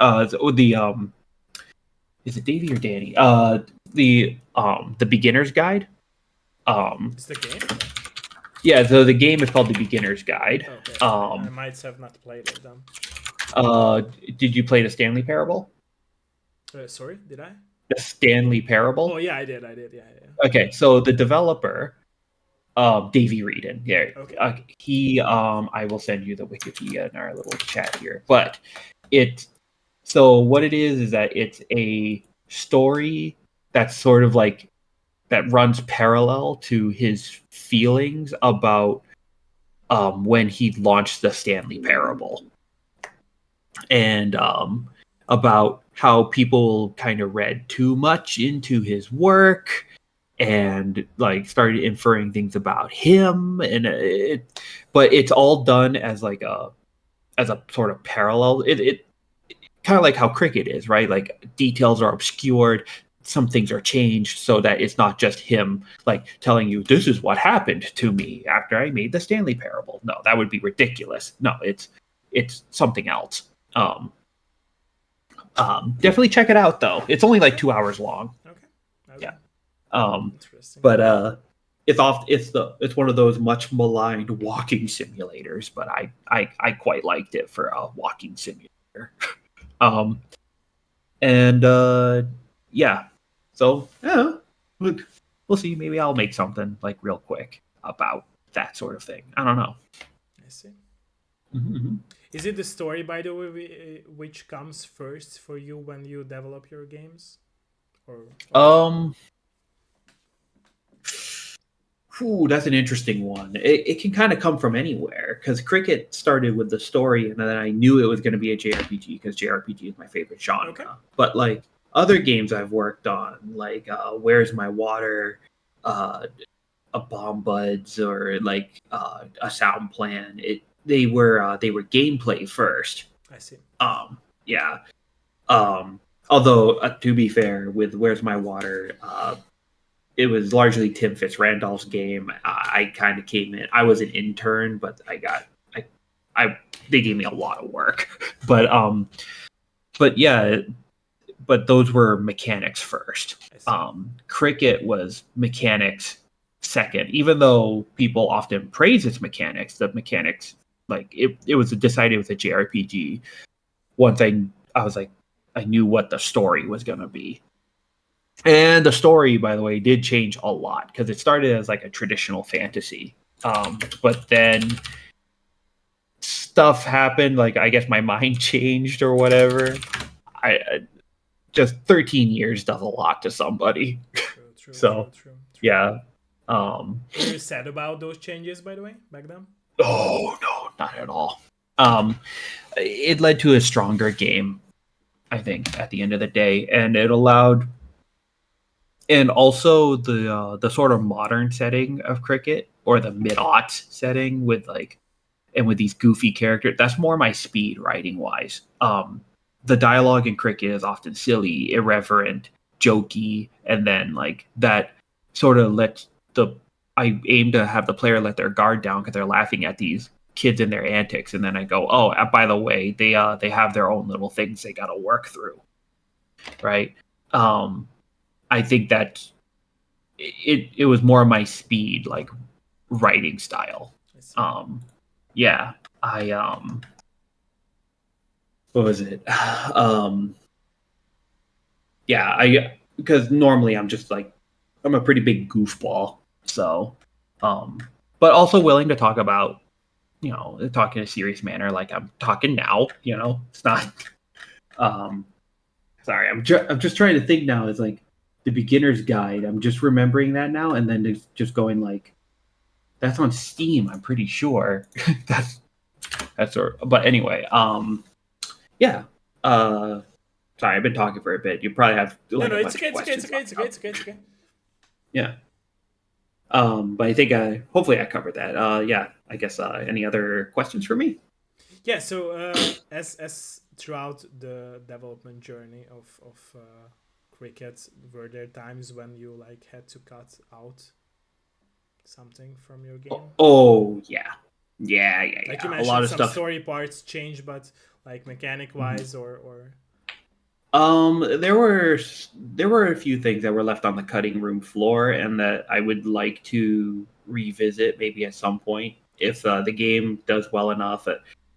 B: Is it Davey or Danny? The Beginner's Guide.
A: It's the game?
B: Yeah, so the game is called The Beginner's Guide.
A: Okay. I might have not played it then.
B: Did you play the Stanley Parable?
A: Sorry, did I?
B: the Stanley Parable?
A: Oh yeah, I did. Yeah.
B: Okay, so the developer, Davey Reedon, yeah,
A: Okay.
B: he, I will send you the Wikipedia in our little chat here. But so what it is that it's a story that's sort of like that runs parallel to his feelings about when he launched the Stanley Parable, and about how people kind of read too much into his work and like started inferring things about him, and but it's all done as like a sort of parallel. It kind of like how cricket is, right? Like details are obscured, some things are changed so that it's not just him like telling you this is what happened to me after I made the Stanley Parable. No, that would be ridiculous. No, it's something else. Definitely check it out though. It's only like 2 hours long.
A: Okay.
B: Yeah.
A: Interesting.
B: But it's one of those much maligned walking simulators, but I quite liked it for a walking simulator. And yeah, so yeah, look, we'll see. Maybe I'll make something like real quick about that sort of thing. I don't know.
A: I see.
B: Mm-hmm.
A: Is it the story, by the way, which comes first for you when you develop your games, or?
B: That's an interesting one. It can kind of come from anywhere because Cricket started with the story, and then I knew it was going to be a JRPG because JRPG is my favorite genre.
A: Okay.
B: But like other games I've worked on, like Where's My Water, a Bomb Buds, or like a Sound Plan. They were gameplay first.
A: I see.
B: Yeah. Although to be fair, with Where's My Water, it was largely Tim Fitzrandolph's game. I kind of came in. I was an intern, but they gave me a lot of work. But yeah, but those were mechanics first. Cricket was mechanics second. Even though people often praise its mechanics, the mechanics like it was decided with a JRPG. Once I was like I knew what the story was gonna be. And the story, by the way, did change a lot because it started as like a traditional fantasy. But then stuff happened, like I guess my mind changed or whatever. I just 13 years does a lot to somebody.
A: True.
B: Yeah.
A: Were you sad about those changes, by the way, back then?
B: Oh no, not at all. It led to a stronger game, I think, at the end of the day, and it allowed. And also the sort of modern setting of cricket or the mid-aughts setting with these goofy characters, that's more my speed writing wise. The dialogue in cricket is often silly, irreverent, jokey, and then like that sort of I aim to have the player let their guard down because they're laughing at these kids and their antics, and then I go, oh, by the way, they have their own little things they got to work through, right? I think that it was more my speed, like writing style. Yeah, what was it? Yeah, because normally I'm just like I'm a pretty big goofball, so but also willing to talk about talk in a serious manner, like I'm talking now. It's not. Sorry, I'm just trying to think now. It's like the beginner's guide. I'm just remembering that now, and then just going like, that's on Steam. I'm pretty sure. that's But anyway, yeah. Sorry, I've been talking for a bit. You probably have like
A: no,
B: a bunch
A: it's okay.
B: of questions.
A: It's okay.
B: Yeah. But I think hopefully I covered that. Yeah. I guess any other questions for me?
A: Yeah. So as throughout the development journey of cricket, were there times when you like had to cut out something from your game?
B: Oh yeah.
A: Like you mentioned,
B: a lot of
A: some
B: stuff.
A: story parts changed, but like mechanic wise, or
B: there were a few things that were left on the cutting room floor, and that I would like to revisit maybe at some point if the game does well enough.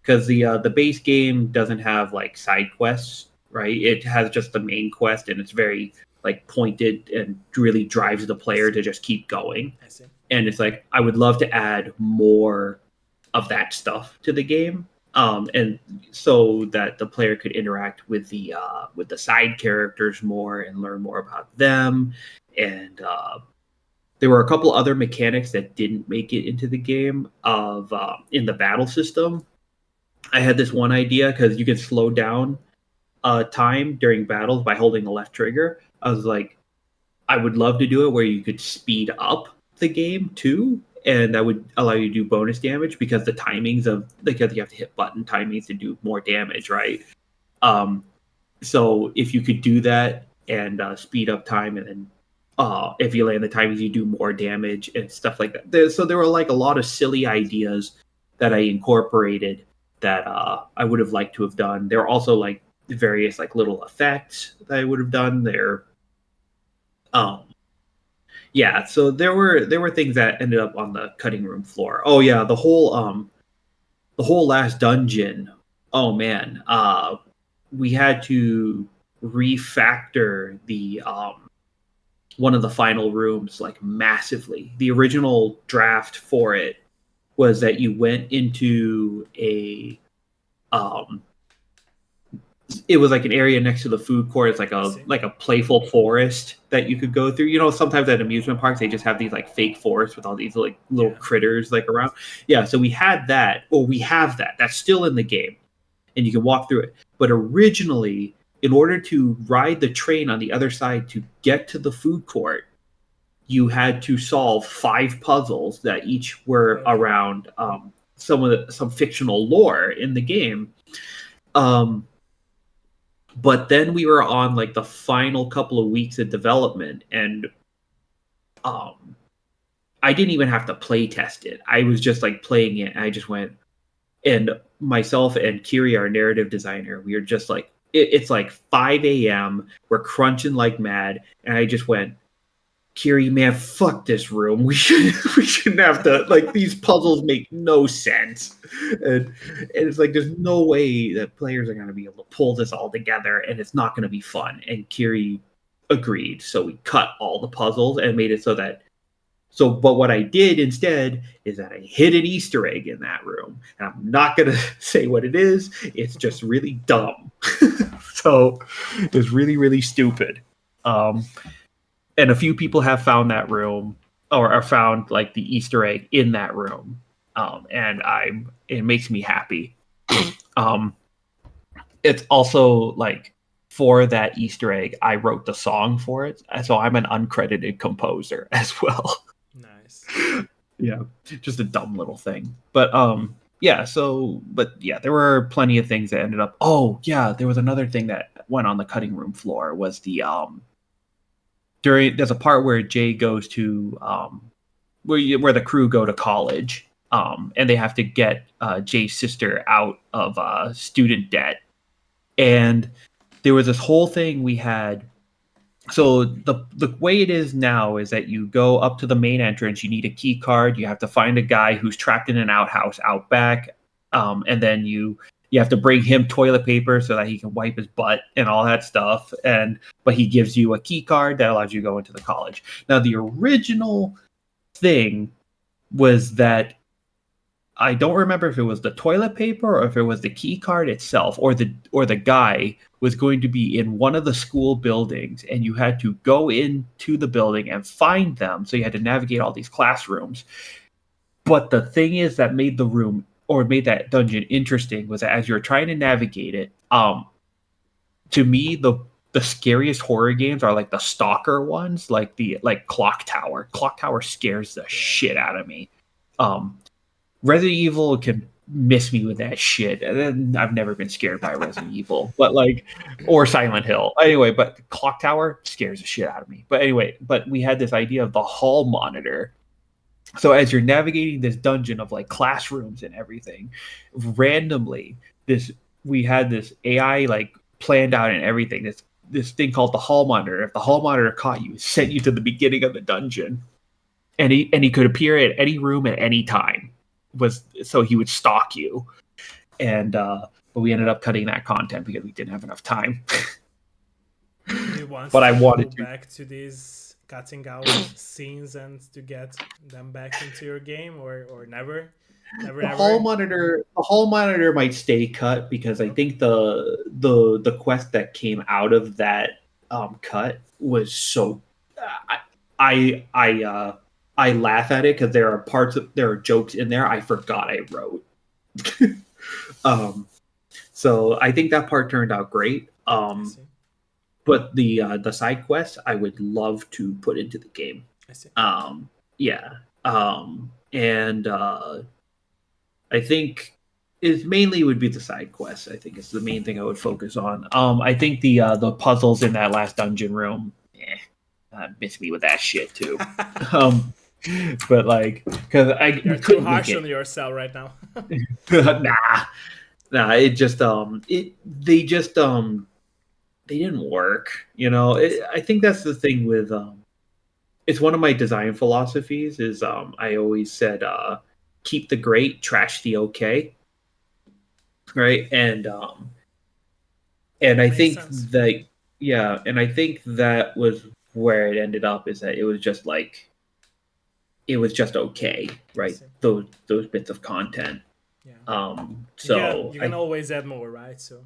B: Because the base game doesn't have like side quests, right? It has just the main quest, and it's very like pointed and really drives the player to just keep going.
A: I see.
B: And it's like I would love to add more of that stuff to the game, and so that the player could interact with the side characters more and learn more about them. And there were a couple other mechanics that didn't make it into the game of in the battle system. I had this one idea because you can slow down time during battles by holding the left trigger. I was like, I would love to do it where you could speed up the game too, and that would allow you to do bonus damage because the timings of because you have to hit button timings to do more damage, right? So if you could do that and speed up time, and then if you land the timings, you do more damage and stuff like that. So there were like a lot of silly ideas that I incorporated that I would have liked to have done. There were also like various like little effects that I would have done there. Yeah, so there were things that ended up on the cutting room floor. Oh yeah, the whole last dungeon. Oh man, we had to refactor the one of the final rooms like massively. The original draft for it was that you went into a it was like an area next to the food court. It's like a playful forest that you could go through. You know, sometimes at amusement parks they just have these like fake forests with all these like little critters like around. Yeah, so we had that, or we have that. That's still in the game, and you can walk through it. But originally, in order to ride the train on the other side to get to the food court, you had to solve 5 puzzles that each were around some fictional lore in the game. But then we were on like the final couple of weeks of development, and I didn't even have to play test it. I was just like playing it, and I just went, and myself and Kiri, our narrative designer, we were just like, it's like 5 a.m. We're crunching like mad, and I just went, Kiri, man, fuck this room. We shouldn't have to, like, these puzzles make no sense. And it's like there's no way that players are gonna be able to pull this all together, and it's not gonna be fun. And Kiri agreed. So we cut all the puzzles and made it but what I did instead is that I hid an Easter egg in that room. And I'm not gonna say what it is. It's just really dumb. So it's really, really stupid. And a few people have found that room, or found like the Easter egg in that room, and it makes me happy. It's also like for that Easter egg, I wrote the song for it, so I'm an uncredited composer as well.
A: Nice.
B: Yeah, just a dumb little thing, but yeah. There were plenty of things that ended up. Oh yeah, there was another thing that went on the cutting room floor was the there's a part where Jay goes to where the crew go to college, and they have to get Jay's sister out of student debt. And there was this whole thing we had. So the way it is now is that you go up to the main entrance. You need a key card. You have to find a guy who's trapped in an outhouse out back, and then you have to bring him toilet paper so that he can wipe his butt and all that stuff. But he gives you a key card that allows you to go into the college. Now, the original thing was that I don't remember if it was the toilet paper or if it was the key card itself, or the guy was going to be in one of the school buildings, and you had to go into the building and find them. So you had to navigate all these classrooms. But the thing is that made that dungeon interesting was that as you're trying to navigate it, to me the scariest horror games are like the stalker ones, like Clock Tower. Clock Tower scares the shit out of me. Resident Evil can miss me with that shit. And I've never been scared by Resident Evil, or Silent Hill. Anyway, but Clock Tower scares the shit out of me. But anyway, we had this idea of the hall monitor. So as you're navigating this dungeon of like classrooms and everything, randomly we had this AI like planned out and everything. This thing called the hall monitor. If the hall monitor caught you, it sent you to the beginning of the dungeon, and he could appear at any room at any time. So he would stalk you, but we ended up cutting that content because we didn't have enough time.
A: You want
B: but I
A: to go
B: wanted to.
A: back to these cutting out scenes and to get them back into your game, or never, never, never?
B: The hall monitor might stay cut because I think the quest that came out of that cut was so. I I uh, I laugh at it because there are jokes in there I forgot I wrote. um, so I think that part turned out great.
A: I see.
B: But the side quests I would love to put into the game.
A: I see.
B: Yeah. And I think it mainly would be the side quests. I think it's the main thing I would focus on. I think the puzzles in that last dungeon room, miss me with that shit too. um, but like, because
A: You're
B: we
A: too
B: couldn't
A: harsh
B: make
A: on yourself right now.
B: it. Nah. It just they didn't work. I think that's the thing with it's one of my design philosophies is I always said keep the great, trash the okay, right? And I
A: Makes
B: think
A: sense.
B: that yeah, and I think that was where it ended up is that it was just okay,
A: I
B: right?
A: see.
B: Those bits of content.
A: Yeah.
B: So
A: You can
B: I
A: always add more, right? So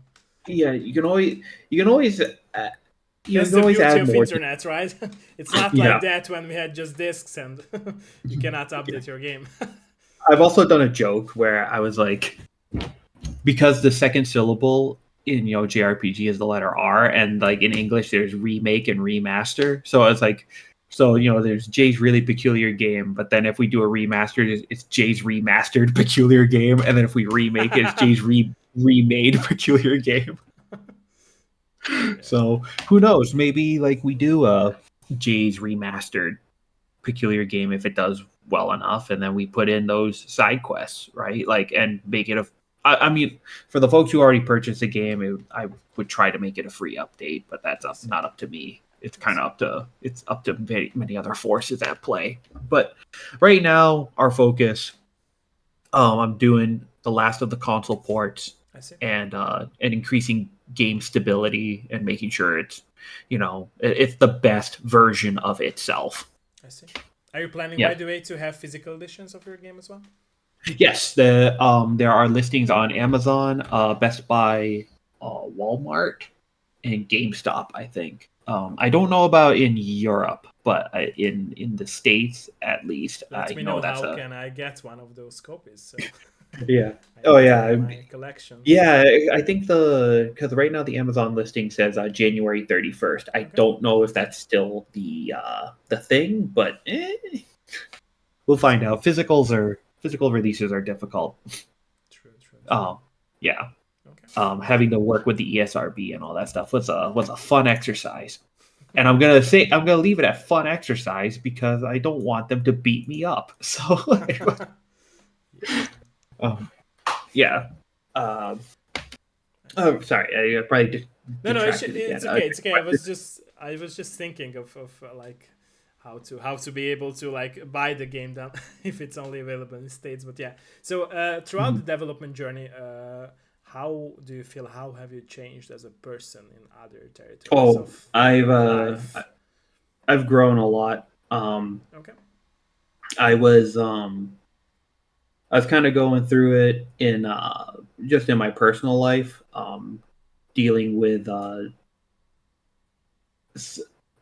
B: yeah, you can always you
A: that's
B: can
A: the
B: always
A: beauty
B: add
A: of
B: more to
A: internet, right? It's not like
B: yeah.
A: that when we had just discs and you cannot
B: Yeah.
A: update your game.
B: I've also done a joke where I was like, because the second syllable in JRPG is the letter R, and like in English there's remake and remaster. So it's like, so there's Jay's really peculiar game, but then if we do a remastered, it's Jay's remastered peculiar game, and then if we remake it, it's Jay's remade peculiar game.
A: Yeah.
B: So who knows? Maybe like we do a Jay's remastered peculiar game if it does well enough, and then we put in those side quests, right? Like, and make it I mean, for the folks who already purchased the game, I would try to make it a free update, but that's
A: I see.
B: not up to me. It's
A: I
B: kind of
A: see.
B: up to many other forces at play. But right now, our focus, I'm doing the last of the console ports
A: I see.
B: and increasing game stability and making sure it's the best version of itself.
A: I see. Are you planning, by
B: Yeah.
A: the way, to have physical editions of your game as well?
B: Yes, there are listings on Amazon, Best Buy, Walmart, and GameStop. I think. I don't know about in Europe, but in the States at least,
A: Let
B: I
A: me
B: know
A: know
B: that's
A: how
B: a
A: can I get one of those copies. So
B: yeah.
A: I
B: Oh
A: need it
B: yeah,
A: in my collection.
B: yeah. I think because right now the Amazon listing says January 31st. I
A: Okay.
B: don't know if that's still the thing, but we'll find out. Physical releases are difficult.
A: True. True. True.
B: Um, yeah.
A: Okay.
B: Having to work with the ESRB and all that stuff was a fun exercise. And I'm gonna leave it at fun exercise because I don't want them to beat me up. So,
A: Yeah.
B: um, yeah. Um, oh, sorry, I probably
A: No,
B: detracted
A: it's
B: again.
A: okay. It's okay. I was just thinking of like how to be able to like buy the game then if it's only available in the States. But yeah. So throughout the development journey, how do you feel? How have you changed as a person in other territories
B: Oh,
A: of your life?
B: I've grown a lot.
A: Okay.
B: I was kind of going through it in just in my personal life, dealing with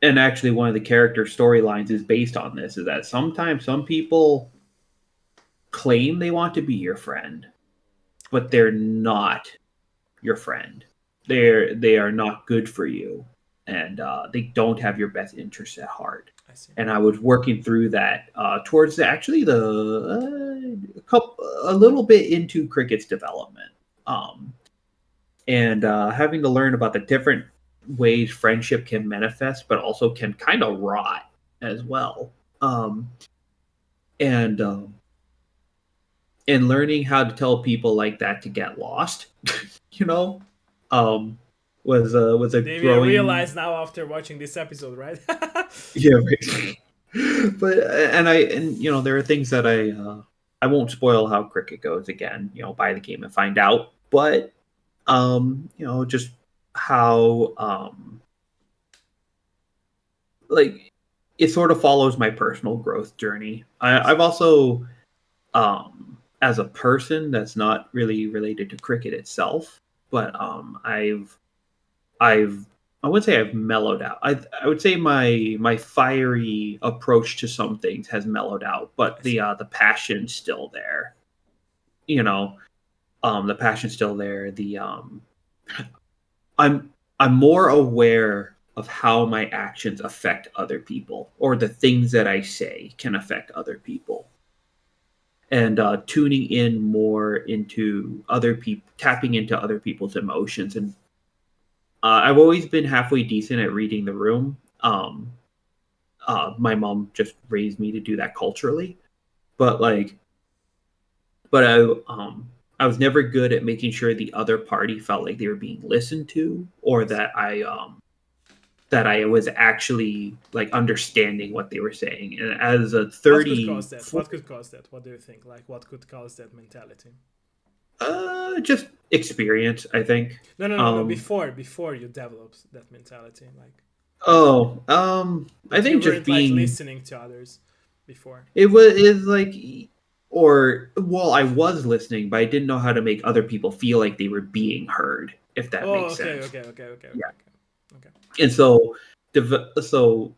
B: and actually one of the character storylines is based on this. Is that sometimes some people claim they want to be your friend, but they're not your friend. They are not good for you, and they don't have your best interests at heart.
A: I see.
B: And I was working through that towards a little bit into cricket's development, and having to learn about the different ways friendship can manifest, but also can kind of rot as well. Um, and and learning how to tell people like that to get lost, you know, um, was a
A: They will
B: growing
A: realize now after watching this episode, right?
B: yeah. But and there are things that I won't spoil how cricket goes again. Buy the game and find out. But just how like it sort of follows my personal growth journey. I've also as a person that's not really related to cricket itself, but I've I would say I've mellowed out. I would say my fiery approach to some things has mellowed out, but
A: I see.
B: the passion's still there. You know, the passion's still there. I'm I'm more aware of how my actions affect other people, or the things that I say can affect other people, and tuning in more into other people, tapping into other people's emotions. And I've always been halfway decent at reading the room. My mom just raised me to do that culturally, but but I was never good at making sure the other party felt like they were being listened to, or that I was actually like understanding what they were saying. And as a
A: What could cause that?
B: 34,
A: What could cause that? What do you think? Like, what could cause that mentality?
B: just experience, I think.
A: No, no, no, no. Before you developed that mentality, like
B: Oh, I
A: that you
B: think just
A: weren't like
B: being
A: listening to others before.
B: it was is like, or well, I was listening, but I didn't know how to make other people feel like they were being heard, if that
A: Oh,
B: makes
A: okay,
B: sense.
A: okay, okay, okay,
B: Yeah,
A: okay, okay, okay.
B: and so so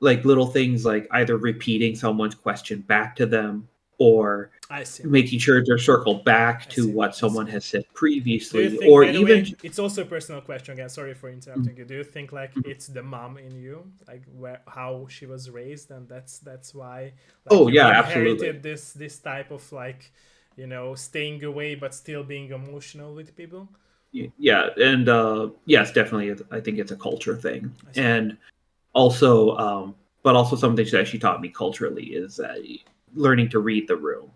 B: like little things like either repeating someone's question back to them, or
A: I see.
B: making sure they're circled back
A: I
B: to
A: see.
B: what
A: I see.
B: someone has said
A: Do you
B: previously,
A: think,
B: or
A: by the
B: even
A: way, it's also a personal question again? Sorry for interrupting you. Do you think like it's the mom in you, like where how she was raised, and that's why like
B: oh
A: you
B: yeah, absolutely.
A: inherited this type of like, staying away but still being emotional with people?
B: Yeah, and yes, definitely, I think it's a culture thing.
A: I see.
B: And also but also something that she taught me culturally is learning to read the room,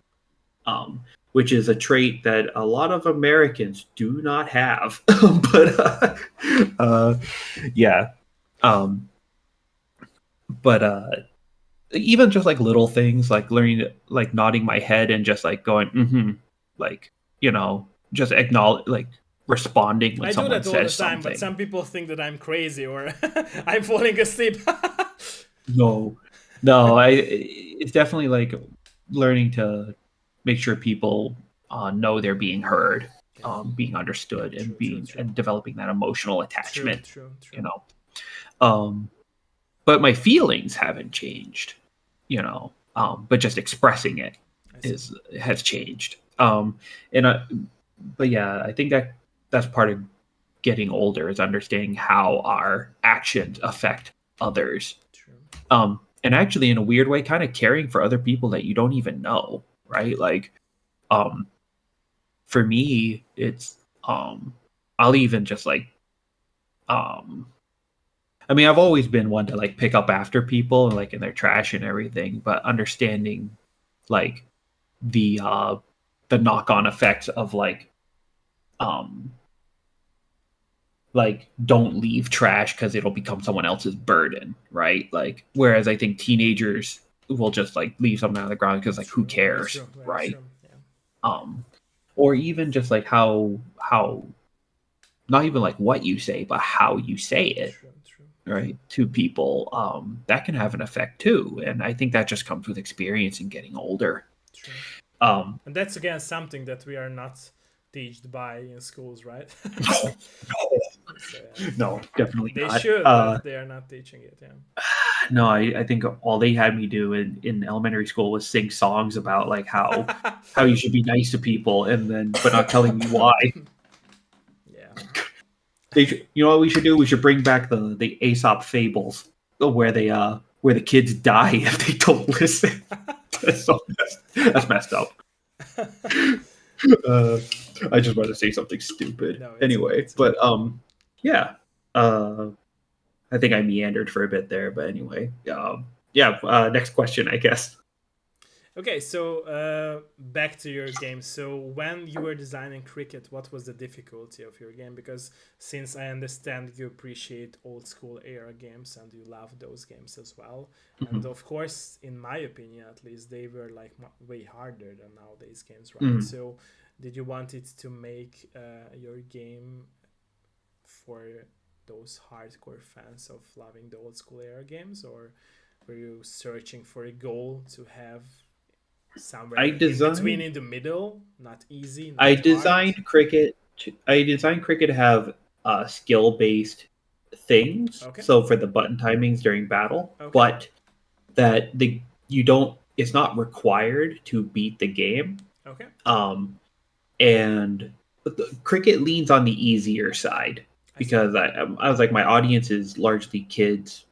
B: um, which is a trait that a lot of Americans do not have. But uh, yeah, um, but even just like little things like learning, like nodding my head and just like going, mm-hmm, like, just acknowledge, like responding when
A: I do
B: someone
A: that all the
B: says
A: time, but
B: something.
A: some people think that I'm crazy or I'm falling asleep.
B: No, no, it's definitely like learning to make sure people know they're being heard,
A: Yeah.
B: being understood, and
A: True, true,
B: being
A: true.
B: and developing that emotional
A: True,
B: attachment.
A: true,
B: You
A: true.
B: know, um, but my feelings haven't changed. But just expressing it
A: I see.
B: is has changed. And but yeah, I think that's part of getting older is understanding how our actions affect others,
A: True.
B: and actually in a weird way kind of caring for other people that you don't even know, right? Like um for me it's I'll even just like um I mean, I've always been one to like pick up after people and like in their trash and everything, but understanding like the uh the knock-on effects of um like don't leave trash because it'll become someone else's burden, right? Like whereas I think teenagers will just like leave something on the ground because like who
A: True. Very
B: cares,
A: true. Very
B: right?
A: true. Yeah.
B: um or even just like how not even like what you say but how you say it,
A: True. True. True.
B: right, to people, that can have an effect too, and I think that just comes with experience and getting older.
A: True.
B: um
A: And that's again something that we are not taught by in schools, right?
B: no,
A: So yeah,
B: no, definitely
A: they
B: not.
A: should, but they are not teaching it. Yeah.
B: No, I think all they had me do in elementary school was sing songs about like how you should be nice to people, and then but not telling me why.
A: Yeah.
B: You know what we should do? We should bring back the Aesop fables, where the kids die if they don't listen. That's messed up. Uh, I just wanted to say something stupid.
A: No, it's okay.
B: Anyway,
A: It's
B: but
A: okay.
B: yeah. Uh, I think I meandered for a bit there, but anyway, yeah. Next question, I guess.
A: Okay, so back to your game. So when you were designing cricket, what was the difficulty of your game? Because since I understand you appreciate old school era games and you love those games as well, and
B: Mhm.
A: of course, in my opinion, at least, they were like way harder than nowadays games, right?
B: Mhm.
A: So did you want it to make your game for those hardcore fans of loving the old school era games, or were you searching for a goal to have
B: I
A: somewhere in between,
B: designed
A: in the middle, not easy,
B: I
A: not hard?
B: designed cricket. I designed cricket to have skill based things.
A: Okay,
B: So for the button timings during battle,
A: okay,
B: but that the you don't. It's not required to beat the game.
A: okay.
B: Um, and but the cricket leans on the easier side
A: I see.
B: because I was like my audience is largely kids,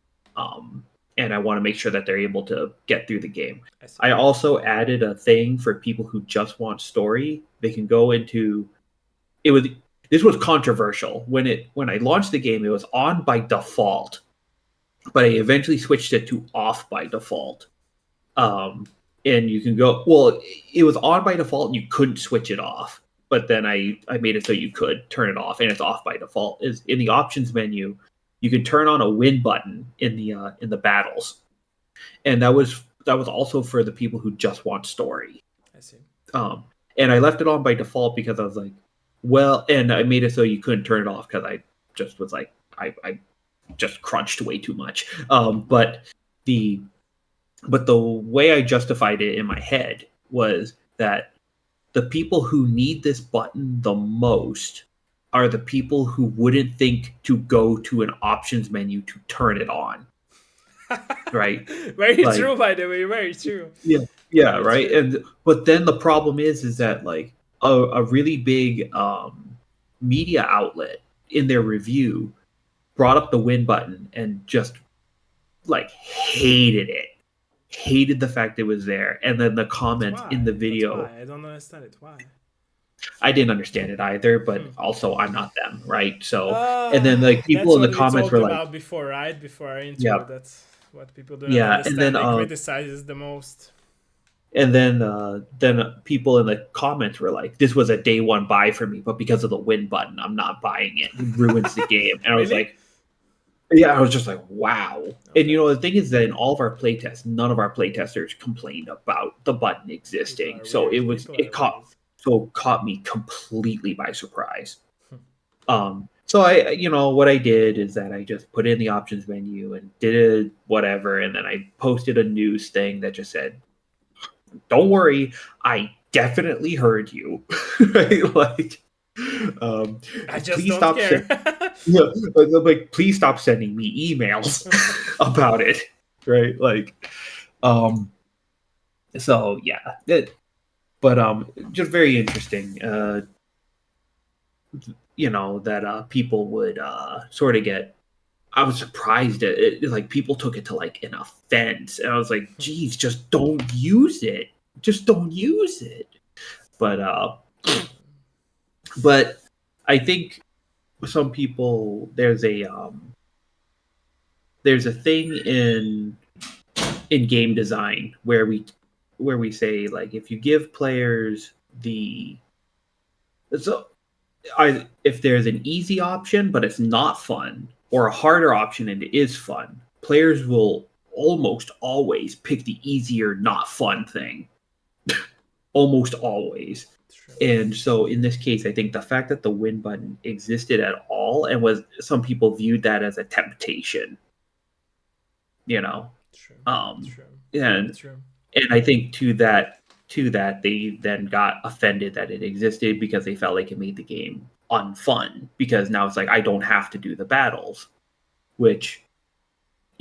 B: and I want to make sure that they're able to get through the game.
A: I see.
B: I also added a thing for people who just want story. They can go into it was this was controversial when I launched the game. It was on by default, but I eventually switched it to off by default. Um, and you can go well. It was on by default, and you couldn't switch it off. But then I made it so you could turn it off, and it's off by default. Is in the options menu, you can turn on a win button in the battles, and that was also for the people who just want story.
A: I see.
B: Um, and I left it on by default because I was like, well, and I made it so you couldn't turn it off because I just was like, I just crunched way too much. The but the way I justified it in my head was that the people who need this button the most are the people who wouldn't think to go to an options menu to turn it on, right?
A: Very true,
B: Like,
A: by the way. Very true.
B: yeah, yeah,
A: Very
B: right.
A: true.
B: And but then the problem is that like a really big media outlet in their review brought up the win button and just like hated the fact it was there, and then the
A: But
B: comments in
A: why?
B: the
A: But
B: video,
A: why? I don't understand it. Why?
B: I didn't understand it either, but
A: Hmm.
B: also I'm not them, right? So and then like people
A: That's
B: in the
A: what we
B: comments
A: talked
B: were like,
A: about before, right? Before our intro.
B: yeah,
A: That's what people do not
B: yeah,
A: understand. They criticize the most.
B: and then people in the comments were like, this was a day one buy for me, but because of the win button I'm not buying it. It ruins the game. And I was
A: Really?
B: like, yeah, I was just like, wow. And
A: Okay.
B: the thing is that in all of our playtests, none of our playtesters complained about the button
A: People
B: existing.
A: are
B: So
A: weird. People are weird.
B: it caught me completely by surprise. So what I did is that I just put in the options menu and did whatever, and then I posted a news thing that just said, "Don't worry, I definitely heard you." Right? Like, um,
A: I just
B: please
A: don't
B: stop.
A: care.
B: Yeah, like please stop sending me emails about it, right? Like, um, so yeah, but just very interesting. That people would sort of get. I was surprised at it. Like people took it to like an offense, and I was like, "Geez, just don't use it. Just don't use it." But but I think some people there's a thing in game design where we say like if you give players the so if there's an easy option but it's not fun or a harder option and it is fun, players will almost always pick the easier not fun thing. Almost always.
A: True.
B: And so in this case, I think the fact that the win button existed at all and was some people viewed that as a temptation, you know.
A: True.
B: Um
A: True. Very
B: and
A: true.
B: and I think to that they then got offended that it existed because they felt like it made the game unfun because now it's like I don't have to do the battles, which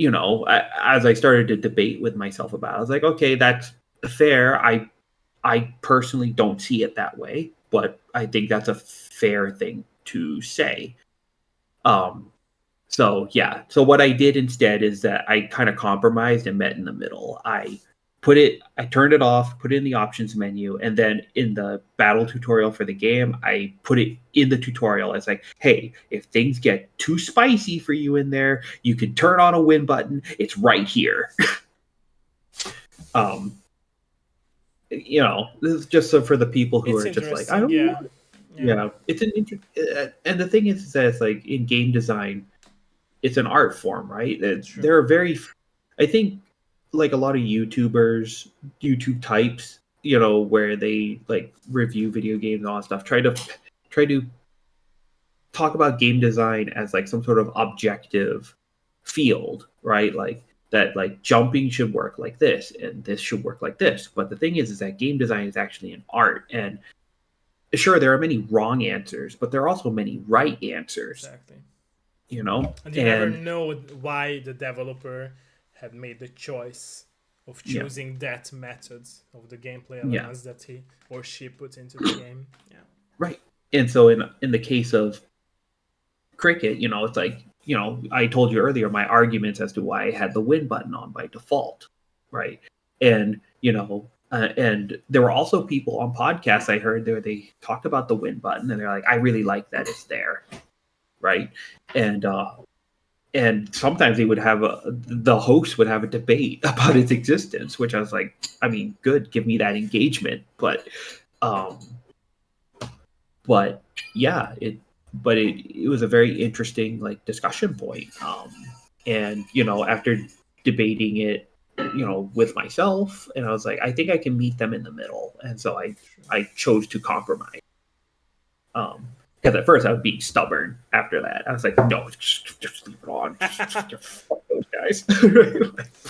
B: as I started to debate with myself about it, I was like, okay, that's fair. I personally don't see it that way, but I think that's a fair thing to say. Um, so yeah. So what I did instead is that I kind of compromised and met in the middle. I turned it off, put it in the options menu, and then in the battle tutorial for the game, I put it in the tutorial as like, hey, if things get too spicy for you in there, you can turn on a win button. It's right here. um, this is just so for the people who
A: It's
B: are just like, I
A: interesting.
B: don't
A: Yeah.
B: know.
A: Yeah.
B: Yeah, it's and the thing is that it's like in game design, it's an art form, right?
A: True.
B: There are I think, like a lot of YouTube types, where they like review video games and all that stuff, try to talk about game design as like some sort of objective field, right? Like that, like jumping should work like this and this should work like this. But the thing is that game design is actually an art, and sure, there are many wrong answers, but there are also many right answers,
A: Exactly.
B: you know?
A: And you never
B: And
A: know why the developer had made the choice of
B: yeah,
A: choosing that method of the gameplay
B: yeah,
A: elements that he or she put into the game. Yeah.
B: right. And so in the case of cricket, it's like, I told you earlier my arguments as to why I had the win button on by default, right? And and there were also people on podcasts I heard there, they talked about the win button and they're like, I really like that it's there, right? And sometimes they would have the host would have a debate about its existence, which I was like, I mean, good, give me that engagement. Um but yeah, it was a very interesting like discussion point. And after debating it, with myself, and I was like, I think I can meet them in the middle, and so
A: Sure.
B: I chose to compromise. Because at first I was being stubborn. After that, I was like, no, just leave it on. Just fuck those guys.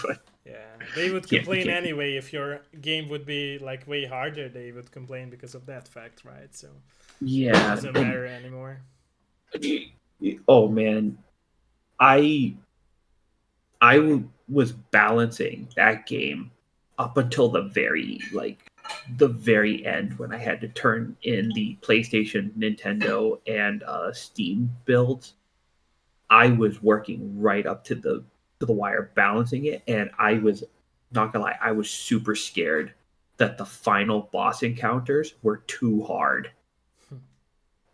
B: But
A: Yeah, they would
B: you
A: complain
B: can't.
A: anyway if your game would be like way harder. They would complain because of that fact, right? So it
B: Yeah,
A: doesn't
B: and
A: matter anymore.
B: oh man, I was balancing that game up until the very end when I had to turn in the PlayStation, Nintendo, and Steam builds. I was working right up to the wire balancing it, and I was not gonna lie, I was super scared that the final boss encounters were too hard.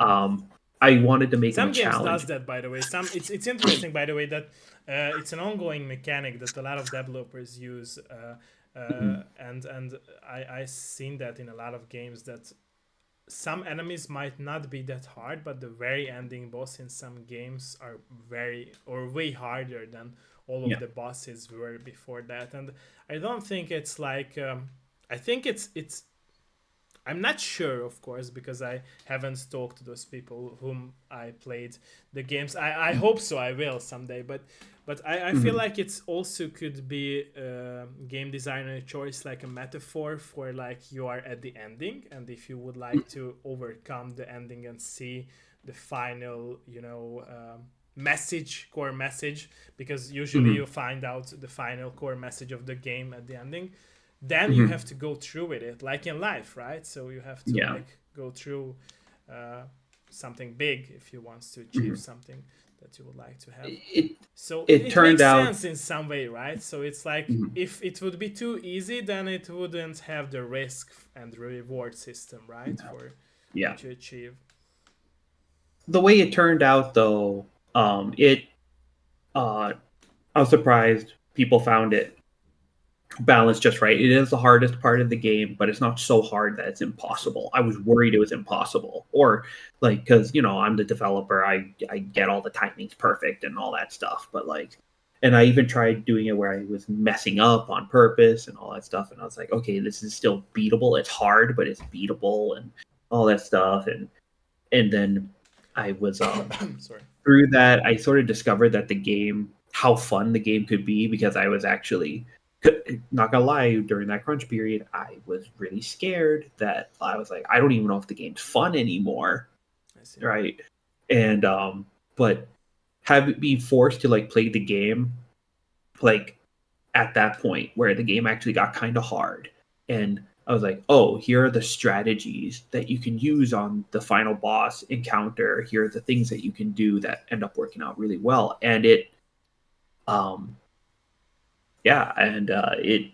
B: Um, I wanted to make them a
A: Some games does
B: challenge.
A: that, by the way. Some it's interesting, by the way, that it's an ongoing mechanic that a lot of developers use,
B: Mhm.
A: and I seen that in a lot of games that some enemies might not be that hard, but the very ending boss in some games are very or way harder than all of
B: Yeah.
A: the bosses were before that. And I don't think it's like I think it's I'm not sure, of course, because I haven't talked to those people whom I played the games. I hope so. I will someday, but I feel
B: Mhm.
A: like it's also could be game designer choice, like a metaphor for like you are at the ending, and if you would like to overcome the ending and see the final, message, core message, because usually
B: Mhm.
A: you find out the final core message of the game at the ending, then you
B: Mhm.
A: have to go through with it like in life, right? So you have to
B: Yeah.
A: like go through uh, something big if you want to achieve
B: Mhm.
A: something that you would like to have.
B: It
A: So
B: it
A: it
B: turned
A: makes
B: out.
A: sense in some way, right? So it's like
B: Mhm.
A: if it would be too easy, then it wouldn't have the risk and reward system, right, for
B: Yeah.
A: what you achieve.
B: The way it turned out, though, it uh, I was surprised people found it balanced just right. It is the hardest part of the game, but it's not so hard that it's
A: I see.
B: impossible. I was worried it was impossible, or like because I'm the developer, I get all the timings perfect and all that stuff, but like. And I even tried doing it where I was messing up on purpose and all that stuff. And I was like, okay, this is still beatable. It's hard, but it's beatable and all that stuff. And then I was
A: Sorry.
B: through that, I sort of discovered that the game, how fun the game could be, because I was actually, not gonna lie, during that crunch period, I was really scared that I was like, I don't even know if the game's fun anymore,
A: I see.
B: right? And but have be forced to like play the game like at that point where the game actually got kind of hard. And I was like, oh, here are the strategies that you can use on the final boss encounter. Here are the things that you can do that end up working out really well. And um, it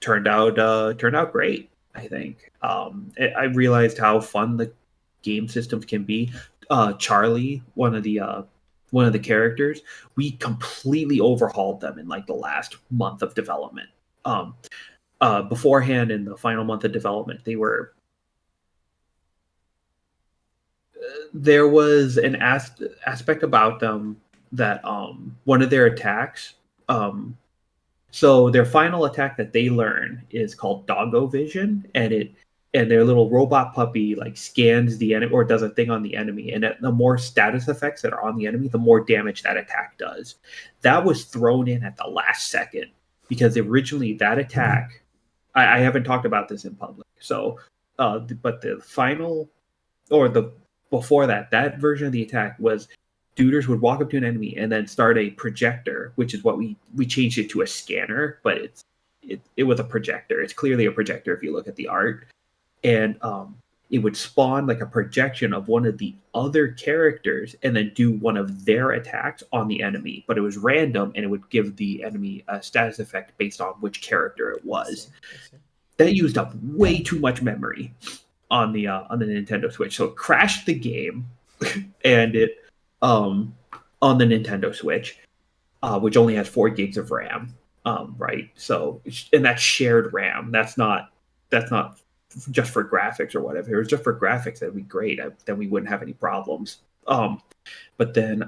B: turned out great. I think I realized how fun the game systems can be. Charlie, one of the characters, we completely overhauled them in like the last month of development. Um, Beforehand, in the final month of development, there was an aspect about them that one of their attacks. So their final attack that they learn is called Doggo Vision, and and their little robot puppy like scans the enemy or does a thing on the enemy, and the more status effects that are on the enemy, the more damage that attack does. That was thrown in at the last second because originally that attack, I haven't talked about this in public, so but the final or the before that version of the attack was duders would walk up to an enemy and then start a projector, which is what we changed it to a scanner, but it was a projector. It's clearly a projector if you look at the art, and it would spawn like a projection of one of the other characters and then do one of their attacks on the enemy, but it was random and it would give the enemy a status effect based on which character it was.
A: I see.
B: That used up way too much memory on the Nintendo Switch, so it crashed the game, and it on the Nintendo Switch, which only has 4 gigs of RAM, right? So, and that's shared RAM. That's not just for graphics or whatever. If it was just for graphics, that'd be great. Then we wouldn't have any problems. But then,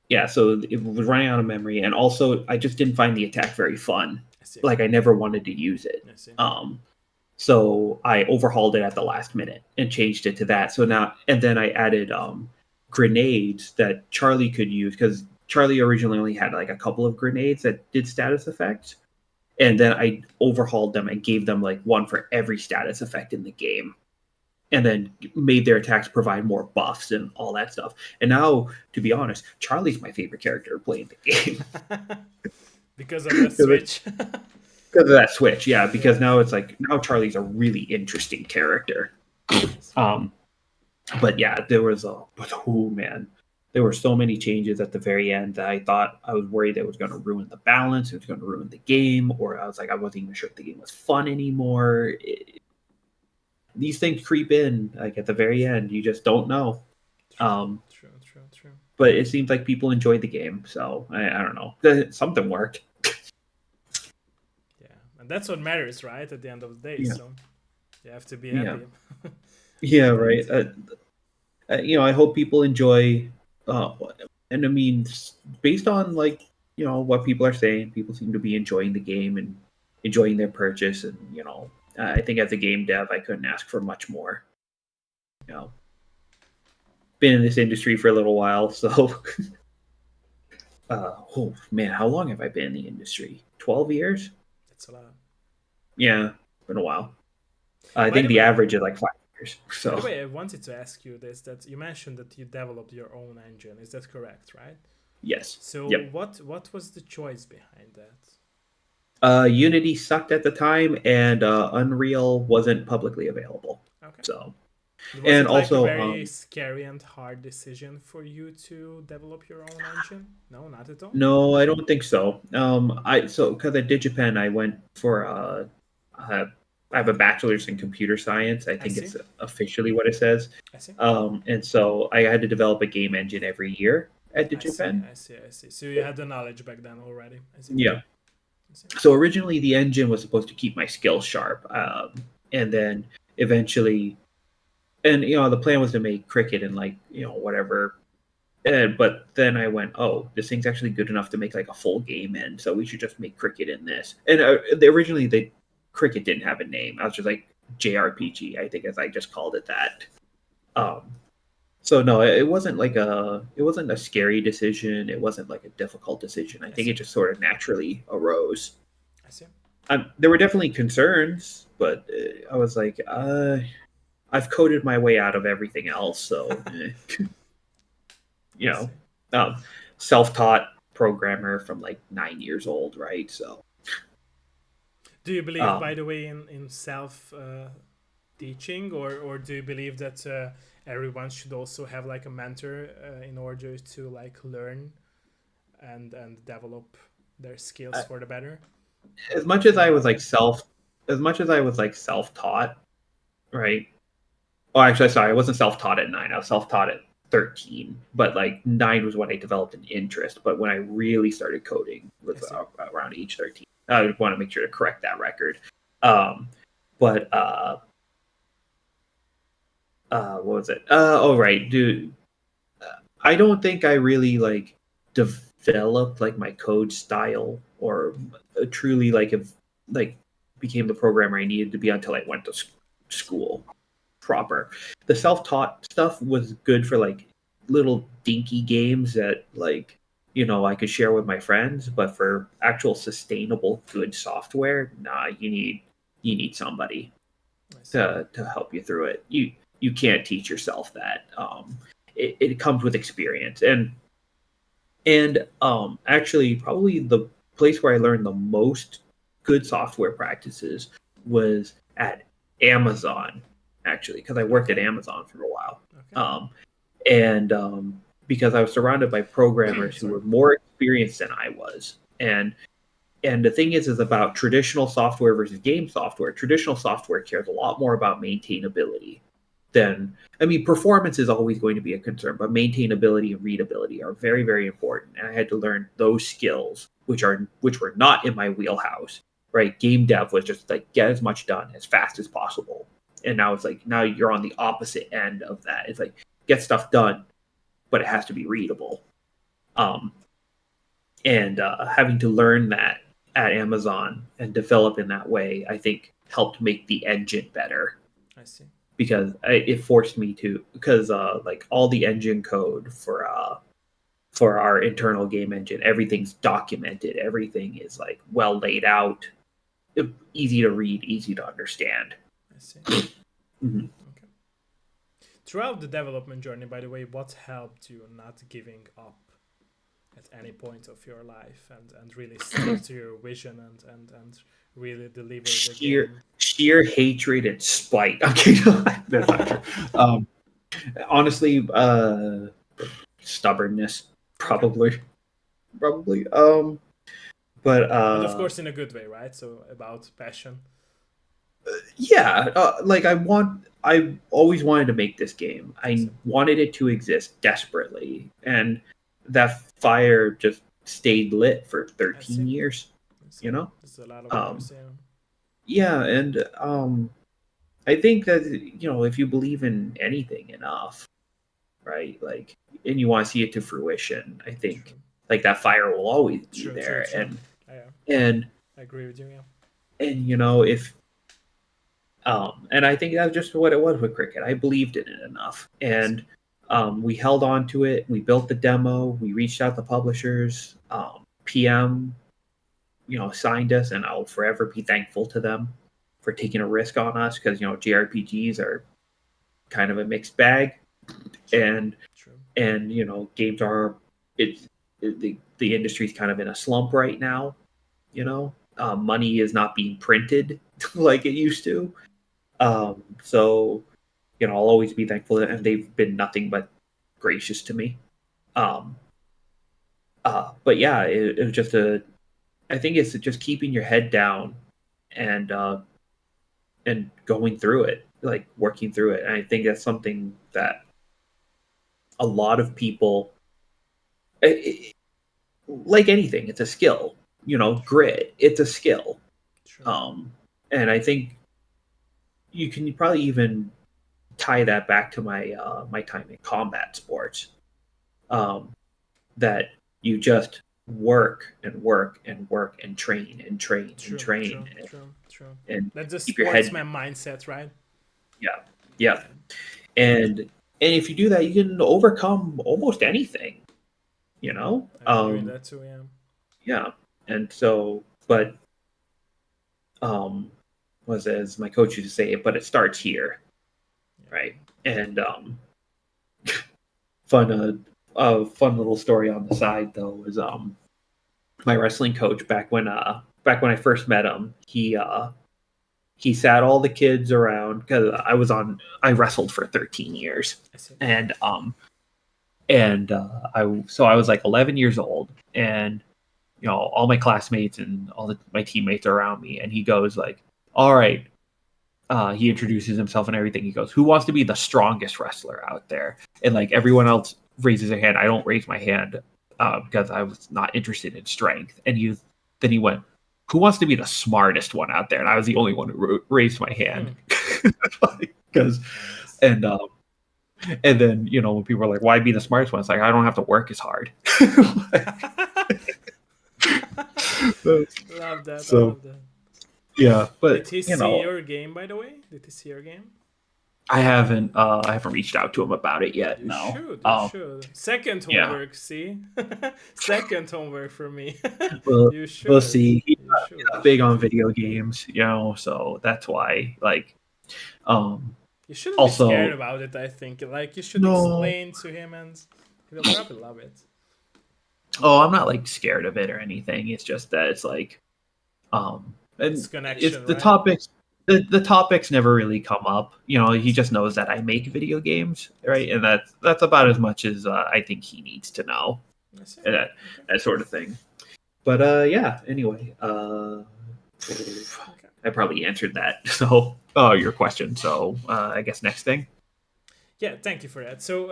B: yeah, so it was running out of memory, and also I just didn't find the attack very fun. Like I never wanted to use it. So I overhauled it at the last minute and changed it to that. So now, and then I added grenades that Charlie could use, because Charlie originally only had like a couple of grenades that did status effects. And then I overhauled them and gave them like one for every status effect in the game. And then made their attacks provide more buffs and all that stuff. And now, to be honest, Charlie's my favorite character playing the game.
A: Because of the Switch.
B: Because of that Switch, yeah. Because now it's like, now Charlie's a really interesting character. But yeah, there were so many changes at the very end that I thought, I was worried that it was going to ruin the balance, it was going to ruin the game, or I was like, I wasn't even sure if the game was fun anymore. These things creep in, like at the very end, you just don't know.
A: True.
B: But it seems like people enjoyed the game, so I don't know. Something worked.
A: Yeah, and that's what matters, right? At the end of the day, so you have to be happy.
B: Yeah, right. I hope people enjoy, and I mean, based on like what people are saying, people seem to be enjoying the game and enjoying their purchase, and I think as a game dev, I couldn't ask for much more. Been in this industry for a little while, so oh man, how long have I been in the industry? 12 years?
A: That's a lot.
B: Yeah, been a while. I think the average is like 5 years. So
A: by the way, I wanted to ask you this: that you mentioned that you developed your own engine. Is that correct, right?
B: Yes.
A: So what was the choice behind that?
B: Unity sucked at the time, and Unreal wasn't publicly available.
A: Okay.
B: So,
A: was it also a very scary and hard decision for you to develop your own engine? No, not at all.
B: No, I don't think so. Because at DigiPen, I went for I have a bachelor's in computer science. I think it's officially what it says.
A: I see.
B: And so I had to develop a game engine every year at DigiPen.
A: I see. So you had the knowledge back then already. I see.
B: Yeah. So originally the engine was supposed to keep my skills sharp, and then eventually, and the plan was to make Cricket and like whatever. But then I went, oh, this thing's actually good enough to make like a full game in, so we should just make Cricket in this. And originally Cricket didn't have a name. I was just like JRPG, I think, as I just called it that. So no, it wasn't a scary decision. It wasn't like a difficult decision. I think it just sort of naturally arose.
A: I see.
B: There were definitely concerns, but I was like, I've coded my way out of everything else, so self-taught programmer from like 9 years old, right? So,
A: do you believe, by the way, in self teaching, or do you believe that everyone should also have like a mentor in order to like learn and develop their skills for the better?
B: As much as I was like self-taught, right? Oh, actually, sorry, I wasn't self-taught at 9. I was self-taught at 13, but like 9 was when I developed an interest. But when I really started coding was around age 13. I want to make sure to correct that record. What was it? Right, dude. I don't think I really like developed like my code style or truly like became the programmer I needed to be until I went to school proper. The self-taught stuff was good for like little dinky games that like I could share with my friends, but for actual sustainable good software, nah, you need somebody to help you through it. You can't teach yourself that. It comes with experience, and actually probably the place where I learned the most good software practices was at Amazon, actually, because I worked at Amazon for a while. And because I was surrounded by programmers who were more experienced than I was. And the thing is about traditional software versus game software. Traditional software cares a lot more about maintainability than, I mean, performance is always going to be a concern, but maintainability and readability are very, very important. And I had to learn those skills, which were not in my wheelhouse, right? Game dev was just like, get as much done as fast as possible. And now it's like, now you're on the opposite end of that. It's like, get stuff done, but it has to be readable. And having to learn that at Amazon and develop in that way, I think helped make the engine better.
A: I see.
B: Because it forced me to, because like all the engine code for our internal game engine, everything's documented. Everything is like well laid out, easy to read, easy to understand.
A: I see. Okay. Throughout the development journey, by the way, what helped you not giving up at any point of your life and really stick to your vision and really deliver the game?
B: Sheer hatred and spite. Okay, that's not true. Honestly, stubbornness, probably. But
A: of course, in a good way, right? So about passion.
B: Yeah, like I always wanted to make this game. I wanted it to exist desperately, and that fire just stayed lit for 13 years.
A: There's a lot of years,
B: yeah, and I think that if you believe in anything enough, right, like, and you want to see it to fruition, I think like that fire will always be there.
A: True.
B: And
A: I agree with you. Yeah.
B: And if and I think that's just what it was with Cricket. I believed in it enough, and we held on to it. We built the demo. We reached out to publishers. PM, signed us, and I'll forever be thankful to them for taking a risk on us, because JRPGs are kind of a mixed bag, and games are the industry's kind of in a slump right now. Money is not being printed like it used to. So, I'll always be thankful, and they've been nothing but gracious to me. But yeah, it was just I think it's just keeping your head down and going through it, like working through it. And I think that's something that a lot of people, like anything, it's a skill. Grit, it's a skill. And I think you can probably even tie that back to my my time in combat sports. That you just work and work and work and train and train and train.
A: True.
B: And
A: that's the
B: keep your head
A: sportsman mindset, right?
B: Yeah. And if you do that, you can overcome almost anything.
A: I agree with that too.
B: Yeah. And so, but was, as my coach used to say, but it starts here, right? And fun little story on the side though was my wrestling coach back when I first met him. He sat all the kids around, because I wrestled for 13 years, and I was like 11 years old, and all my classmates and my teammates are around me, and he goes like, all right, he introduces himself and everything. He goes, who wants to be the strongest wrestler out there? And like everyone else raises their hand. I don't raise my hand because I was not interested in strength. And then he went, who wants to be the smartest one out there? And I was the only one who raised my hand. And then, when people are like, why be the smartest one? It's like, I don't have to work as hard.
A: Love that.
B: Yeah,
A: Did
B: but
A: he see your game, by the way? Did he see your game?
B: I haven't reached out to him about it yet.
A: You
B: No.
A: should. You should. Second
B: Yeah.
A: homework. See, second homework for me.
B: We'll
A: You
B: we'll
A: should.
B: see. He's
A: You
B: not, he's
A: should. You
B: not big
A: should.
B: on video games, so that's why. Um,
A: You shouldn't be scared
B: also,
A: about it. I think like you should
B: no.
A: explain to him, and he'll probably love it.
B: Oh, I'm not like scared of it or anything. It's just that it's like,
A: It's
B: and it's
A: connection,
B: the
A: right?
B: topics. The topics never really come up. He just knows that I make video games,
A: I
B: right?
A: see.
B: And that's about as much as I think he needs to know,
A: I see.
B: and
A: Okay.
B: that sort of thing. But yeah. Anyway,
A: Okay.
B: I probably answered that. So, your question. So, I guess next thing.
A: Yeah, thank you for that. So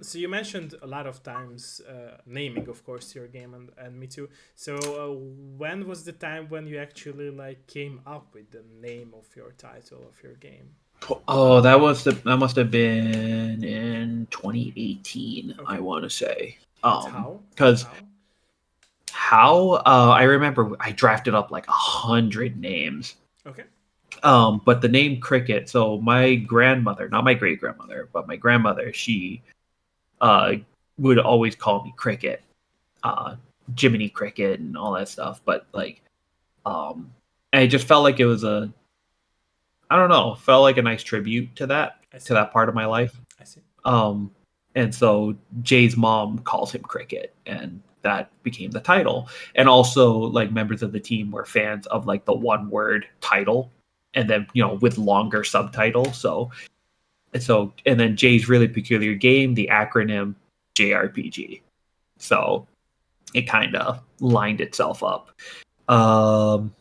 A: so you mentioned a lot of times naming, of course, your game, and me too. So when was the time when you actually like came up with the name of your title of your game?
B: Oh, that must have been in 2018.
A: Okay,
B: I want to say.
A: and how? And
B: Because
A: how?
B: how I remember I drafted up like 100 names.
A: Okay.
B: But the name Cricket. So my grandmother, not my great grandmother, but my grandmother, she uh would always call me Cricket, uh, Jiminy Cricket, and all that stuff. But like, and it just felt like it was I don't know, felt like a nice tribute
A: I
B: to
A: see.
B: that part of my life.
A: I see.
B: Um, and so Jay's mom calls him Cricket, and that became the title. And also, like members of the team were fans of like the one word title, and then with longer subtitles. And then Jay's really peculiar game, the acronym JRPG. So it kind of lined itself up. Um,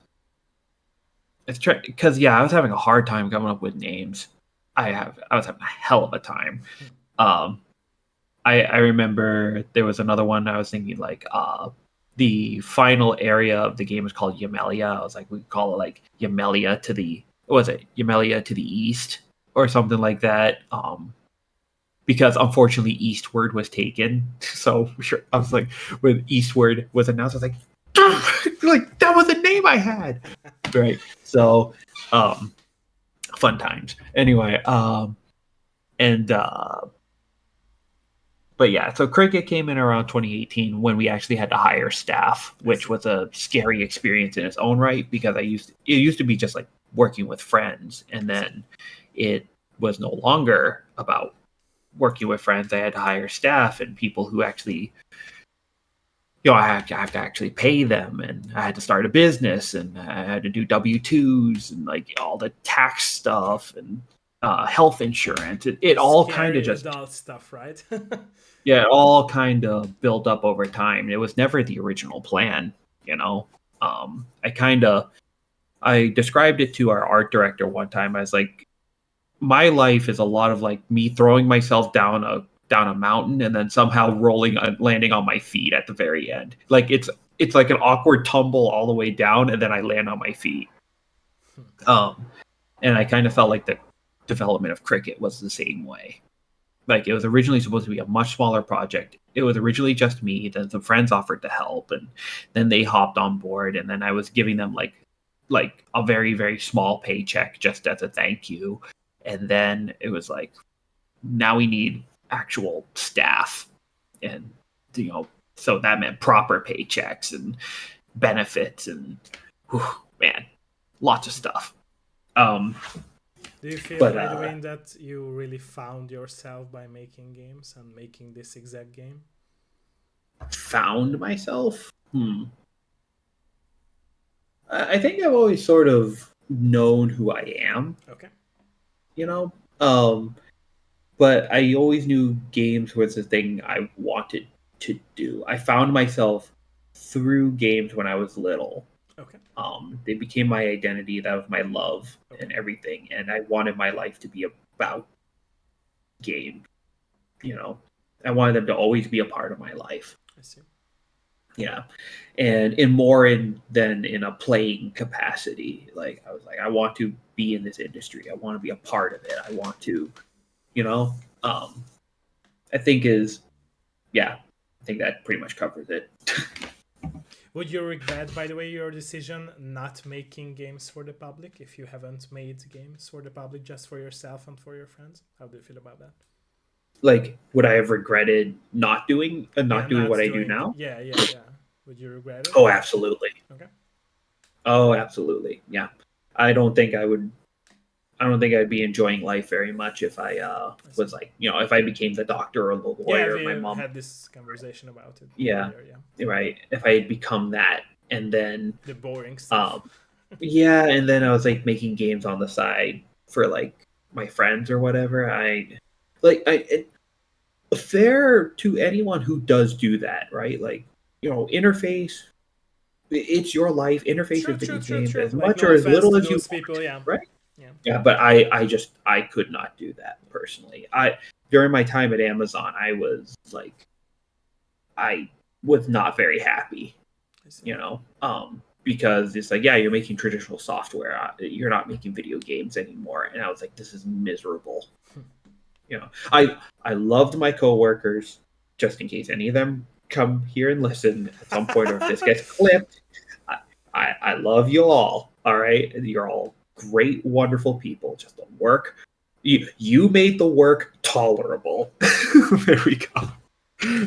B: it's because I was having a hard time coming up with names. I was having a hell of a time. Um, I remember there was another one I was thinking like the final area of the game is called Yamelia. I was like we could call it like Yamelia to the what was it Yamelia to the east or something like that. Because unfortunately Eastward was taken. So sure, I was like when Eastward was announced, I was like, like that was a name I had. Right. So fun times. Anyway, and but yeah, so Cricket came in around 2018 when we actually had to hire staff, which was a scary experience in its own right because it used to be just like working with friends, and then it was no longer about working with friends. I had to hire staff and people who actually, I have to actually pay them, and I had to start a business, and I had to do W-2s and like all the tax stuff and health insurance. It all kind of
A: Scary
B: just
A: adult stuff, right?
B: yeah, it all kind of built up over time. It was never the original plan, you know. I described it to our art director one time. I was like, my life is a lot of like me throwing myself down a mountain and then somehow landing on my feet at the very end. Like it's like an awkward tumble all the way down, and then I land on my feet. And I kind of felt like the development of Cricket was the same way. Like it was originally supposed to be a much smaller project. It was originally just me. Then some friends offered to help, and then they hopped on board. And then I was giving them like a very very small paycheck just as a thank you. And then it was like, now we need actual staff, and so that meant proper paychecks and benefits and whew, man, lots of stuff.
A: Do you feel,
B: But
A: by the way, that you really found yourself by making games and making this exact game?
B: found myself. I think I've always sort of known who I am,
A: Okay.
B: you know. But I always knew games was the thing I wanted to do. I found myself through games when I was little.
A: Okay.
B: They became my identity. That was my love
A: Okay.
B: and everything. And I wanted my life to be about games. I wanted them to always be a part of my life.
A: I see.
B: Yeah, and in more than in a playing capacity. Like I was like, I want to be in this industry. I want to be a part of it. I want to, you know. I think is, yeah, I think that pretty much covers it.
A: Would you regret, by the way, your decision not making games for the public if you haven't made games for the public, just for yourself and for your friends? How do you feel about that?
B: Like, would I have regretted
A: Yeah,
B: not doing
A: not
B: what I do
A: doing.
B: now?
A: Yeah. Would you regret it?
B: Oh, absolutely.
A: Okay.
B: Oh, absolutely. Yeah. I don't think I would. I don't think I'd be enjoying life very much if I was like, if I became the doctor or the
A: Yeah,
B: lawyer.
A: we
B: My mom,
A: had this conversation about it
B: yeah,
A: earlier. Yeah,
B: right. If I had become that, and then,
A: the boring stuff.
B: um, yeah, and then I was like making games on the side for like my friends or whatever. Fair to anyone who does do that, right? Like, interface. It's your life. Interface
A: True,
B: with
A: true,
B: video
A: true,
B: games
A: true.
B: as
A: Like,
B: much
A: no
B: or as
A: offense
B: little
A: to
B: as you
A: those people.
B: want,
A: Yeah,
B: right?
A: yeah.
B: Yeah, but I could not do that personally. I During my time at Amazon, I was like, I was not very happy,
A: I see.
B: because it's like, yeah, you're making traditional software, you're not making video games anymore, and I was like, this is miserable. I loved my coworkers, just in case any of them come here and listen at some point, or if this gets clipped. I love you all. All right, you're all great, wonderful people. Just the work, you made the work tolerable. There we go.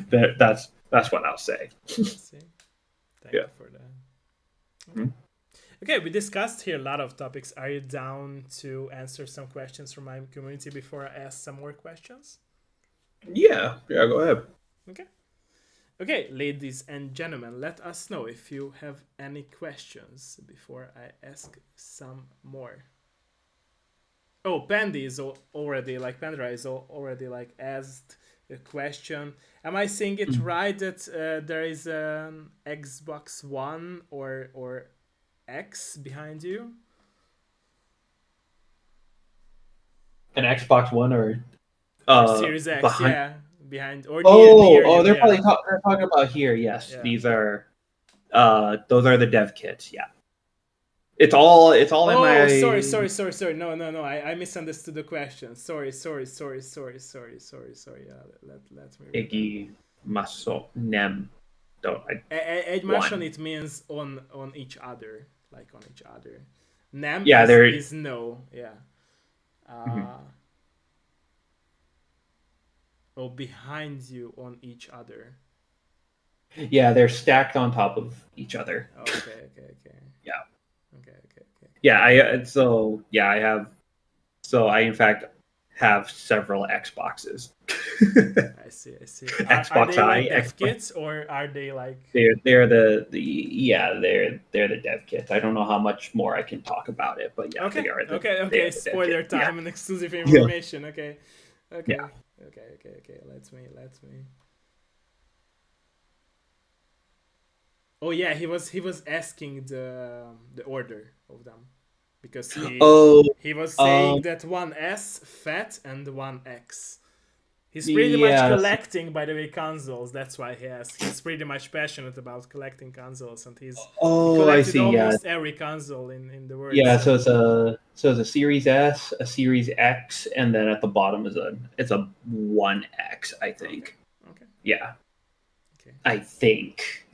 B: That's what I'll say.
A: I see. Thank
B: Yeah.
A: you for that. Okay.
B: Hmm?
A: Okay, we discussed here a lot of topics. Are you down to answer some questions from my community before I ask some more questions?
B: Yeah. Go ahead.
A: Okay. Okay, ladies and gentlemen, let us know if you have any questions before I ask some more. Oh, Pandy is already like Pandra is already like asked a question. Am I saying it right that there is an Xbox One or X behind you?
B: An Xbox One or
A: Or Series X,
B: behind.
A: yeah, behind or near
B: Oh,
A: you,
B: they're
A: yeah,
B: probably they're talking about here. Yes,
A: yeah.
B: these are those are the dev kits. Yeah, it's all in
A: Oh, sorry,
B: my
A: sorry, sorry, sorry. No. I misunderstood the question. Sorry. Yeah, let me read that.
B: Iggy Maso Nem. Don't I
A: Edmashon,
B: one.
A: it means on each other, like on each other. Nem
B: Yeah, they're
A: is no, yeah.
B: mhm.
A: Uh, oh, behind you on each other.
B: Yeah, they're stacked on top of each other.
A: Okay.
B: Yeah,
A: Okay.
B: yeah. I have. So I in fact have several Xboxes.
A: I see. Are
B: Xbox
A: they
B: I,
A: like dev
B: Xbox.
A: kits or are they like?
B: They're the yeah they're the dev kits. I don't know how much more I can talk about it, but yeah,
A: Okay.
B: they are
A: Okay.
B: the dev kits.
A: Spoiler
B: Yeah,
A: time and exclusive
B: yeah,
A: information. Okay.
B: yeah.
A: Okay. Let me. Oh yeah, he was asking the order of them because
B: Oh,
A: he was saying
B: um,
A: that one S fat and one X. He's pretty much
B: yes.
A: collecting, by the way, consoles. That's why he asked. He's pretty much passionate about collecting consoles, and he
B: Oh, I
A: collected
B: see. Yeah,
A: almost every console in the world.
B: yeah. So
A: So
B: it's a Series S, a Series X, and then at the bottom is a One X, I
A: okay,
B: think.
A: okay,
B: Yeah,
A: okay.
B: I think.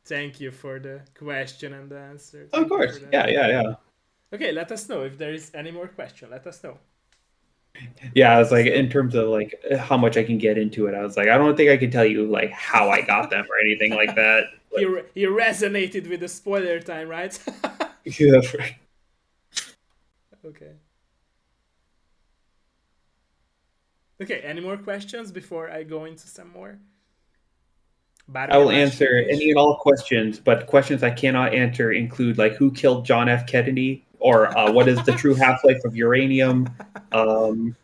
A: Thank you for the question and the answer.
B: Of
A: Thank you for
B: course.
A: that.
B: Yeah.
A: Okay, let us know if there is any more question. Let us know.
B: Yeah, I was
A: Let us
B: like,
A: know.
B: in terms of like how much I can get into it, I was like, I don't think I can tell you like how I got them or anything like that. Like,
A: He resonated with the spoiler time, right?
B: yeah, that's right.
A: Okay. Okay, any more questions before I go into some more?
B: I
A: Bármilyen
B: will
A: más
B: answer any
A: kérdés?
B: and all questions, but questions I cannot answer include like who killed John F. Kennedy or what is the true half life of uranium. Um,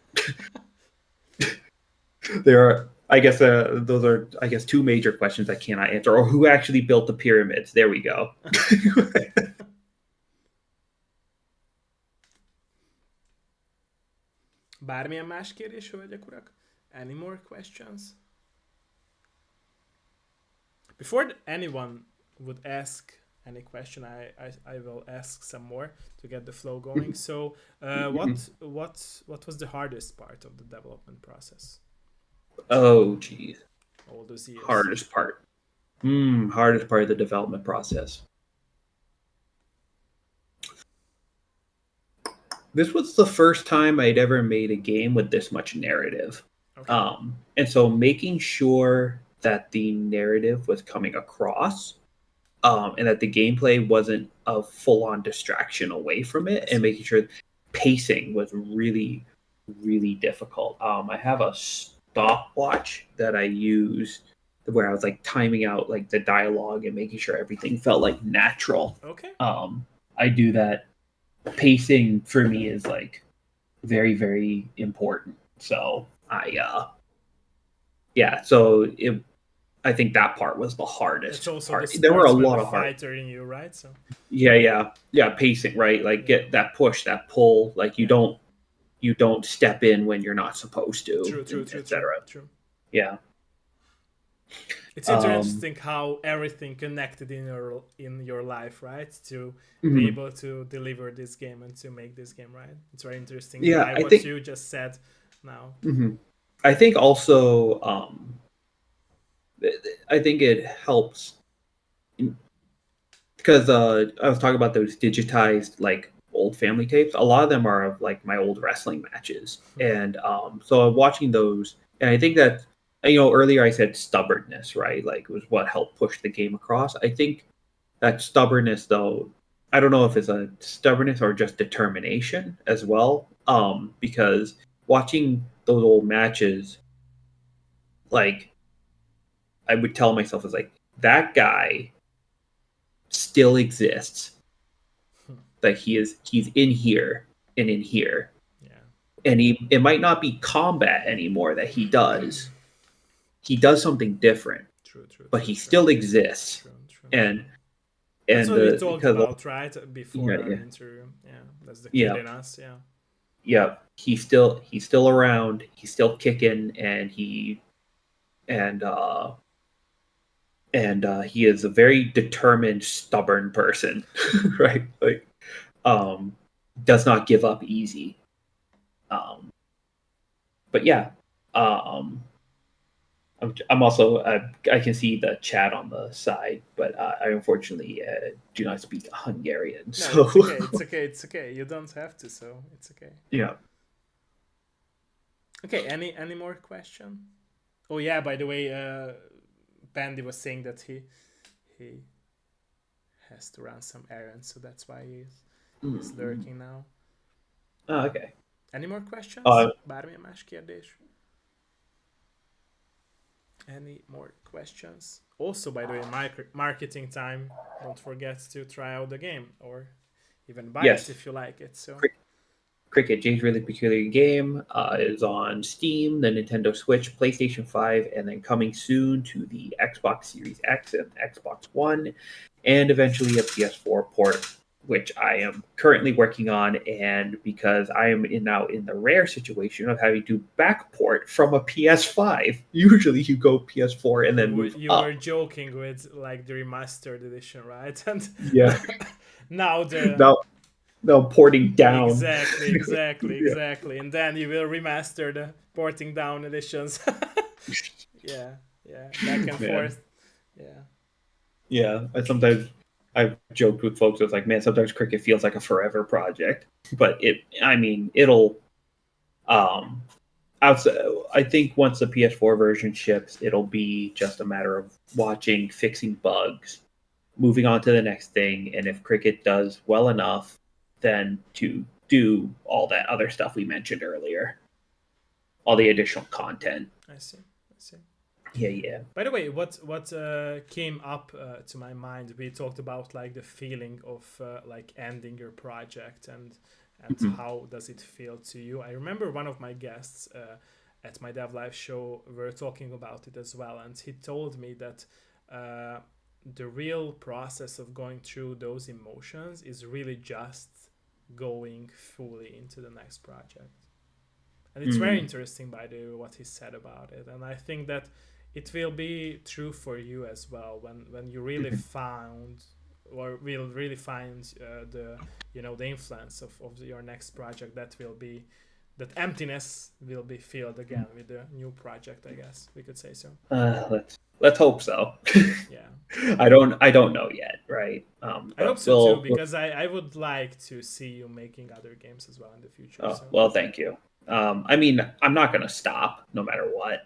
B: there are, I guess, those are, I guess, two major questions I cannot answer, or who actually built the pyramids. There we go.
A: Bármilyen más kérdés, hölgyek, urak? Any more questions? Before anyone would ask any question, I will ask some more to get the flow going. So, what was the hardest part of the development process?
B: Oh, geez,
A: All those years.
B: hardest part. Hardest part of the development process. This was the first time I'd ever made a game with this much narrative.
A: Okay.
B: And so making sure that the narrative was coming across, and that the gameplay wasn't a full-on distraction away from it, and making sure pacing was really, really difficult. I have a stopwatch that I use where I was like timing out like the dialogue and making sure everything felt like natural.
A: Okay.
B: I do that. Pacing for me is like very, very important. So yeah, so I think that part was the
A: That's
B: hardest
A: also the
B: part. There were a
A: sportsman, the
B: lot of hard.
A: fighter in you, right? So
B: Yeah, pacing, right? Like get that push, that pull. Like you don't step in when you're not supposed to,
A: true, true, true, true,
B: etc.
A: true.
B: Yeah.
A: It's
B: Um,
A: interesting how everything connected in your life, right? To be
B: mhm.
A: able to deliver this game and to make this game, right? It's very interesting
B: Yeah,
A: by
B: I
A: what
B: think.
A: you just said now.
B: Mhm. I think also. I think it helps because I was talking about those digitized like old family tapes. A lot of them are of like my old wrestling matches, and so I'm watching those, and I think that earlier I said stubbornness, right? Like was what helped push the game across. I think that stubbornness, though, I don't know if it's a stubbornness or just determination as well, because watching those old matches, like I would tell myself, is like that guy still exists, that he's in here and in here,
A: Yeah.
B: and it might not be combat anymore that he does something different,
A: True, true,
B: but
A: true,
B: he
A: true,
B: still exists.
A: true, true,
B: and
A: true. That's
B: and
A: what we
B: the
A: talked
B: because
A: about, right, before
B: yeah,
A: our
B: yeah,
A: interview. Yeah, that's the kid
B: yeah,
A: in us. Yeah.
B: yeah, he's still around, he's still kicking, and uh he is a very determined, stubborn person. Right, like um does not give up easy. um but yeah, um I'm also I can see the chat on the side, but I unfortunately do not speak Hungarian.
A: No,
B: So
A: it's okay. It's okay. It's okay. You don't have to, so it's okay.
B: yeah.
A: Okay. Any more question? Oh yeah. By the way, Bandy was saying that he has to run some errands, so that's why he's
B: Mm.
A: lurking now.
B: Oh, okay.
A: Any more questions?
B: Uh,
A: Bármilyen más kérdés? Any more questions? Also, by the way, marketing time. Don't forget to try out the game or even buy it
B: yes.
A: if you like it. So
B: Cricket James Really Peculiar Game is on Steam, the Nintendo Switch, PlayStation 5, and then coming soon to the Xbox Series X and Xbox One, and eventually a PS4 port, which I am currently working on. And because I am now in the rare situation of having to backport from a PS5, usually you go PS4 and then move
A: you were
B: up.
A: joking with like the remastered edition, right? And
B: Yeah.
A: now the
B: now, now porting down.
A: exactly, exactly,
B: Yeah.
A: exactly, and then you will remaster the porting down editions. Yeah, yeah, back and
B: Man.
A: forth. Yeah,
B: Yeah, I've joked with folks. It's like, man, sometimes cricket feels like a forever project, but I mean, it'll. Um, outside, I think once the PS4 version ships, it'll be just a matter of watching, fixing bugs, moving on to the next thing, and if cricket does well enough, then to do all that other stuff we mentioned earlier, all the additional content.
A: I see, I see.
B: Yeah, yeah.
A: By the way, what came up to my mind? We talked about like the feeling of like ending your project and
B: Mhm.
A: how does it feel to you. I remember one of my guests at my Dev Live show were talking about it as well, and he told me that uh, the real process of going through those emotions is really just going fully into the next project. And it's very
B: Mm.
A: interesting, by the way, what he said about it. And I think that it will be true for you as well when you really
B: Mhm.
A: found or will really find the the influence of your next project. That will be that emptiness will be filled again with the new project. I guess we could say so.
B: Let's hope so.
A: Yeah.
B: I don't know yet, right?
A: I hope so too, because I would like to see you making other games as well in the future.
B: Oh,
A: So.
B: well, thank you. I mean, I'm not gonna stop no matter what,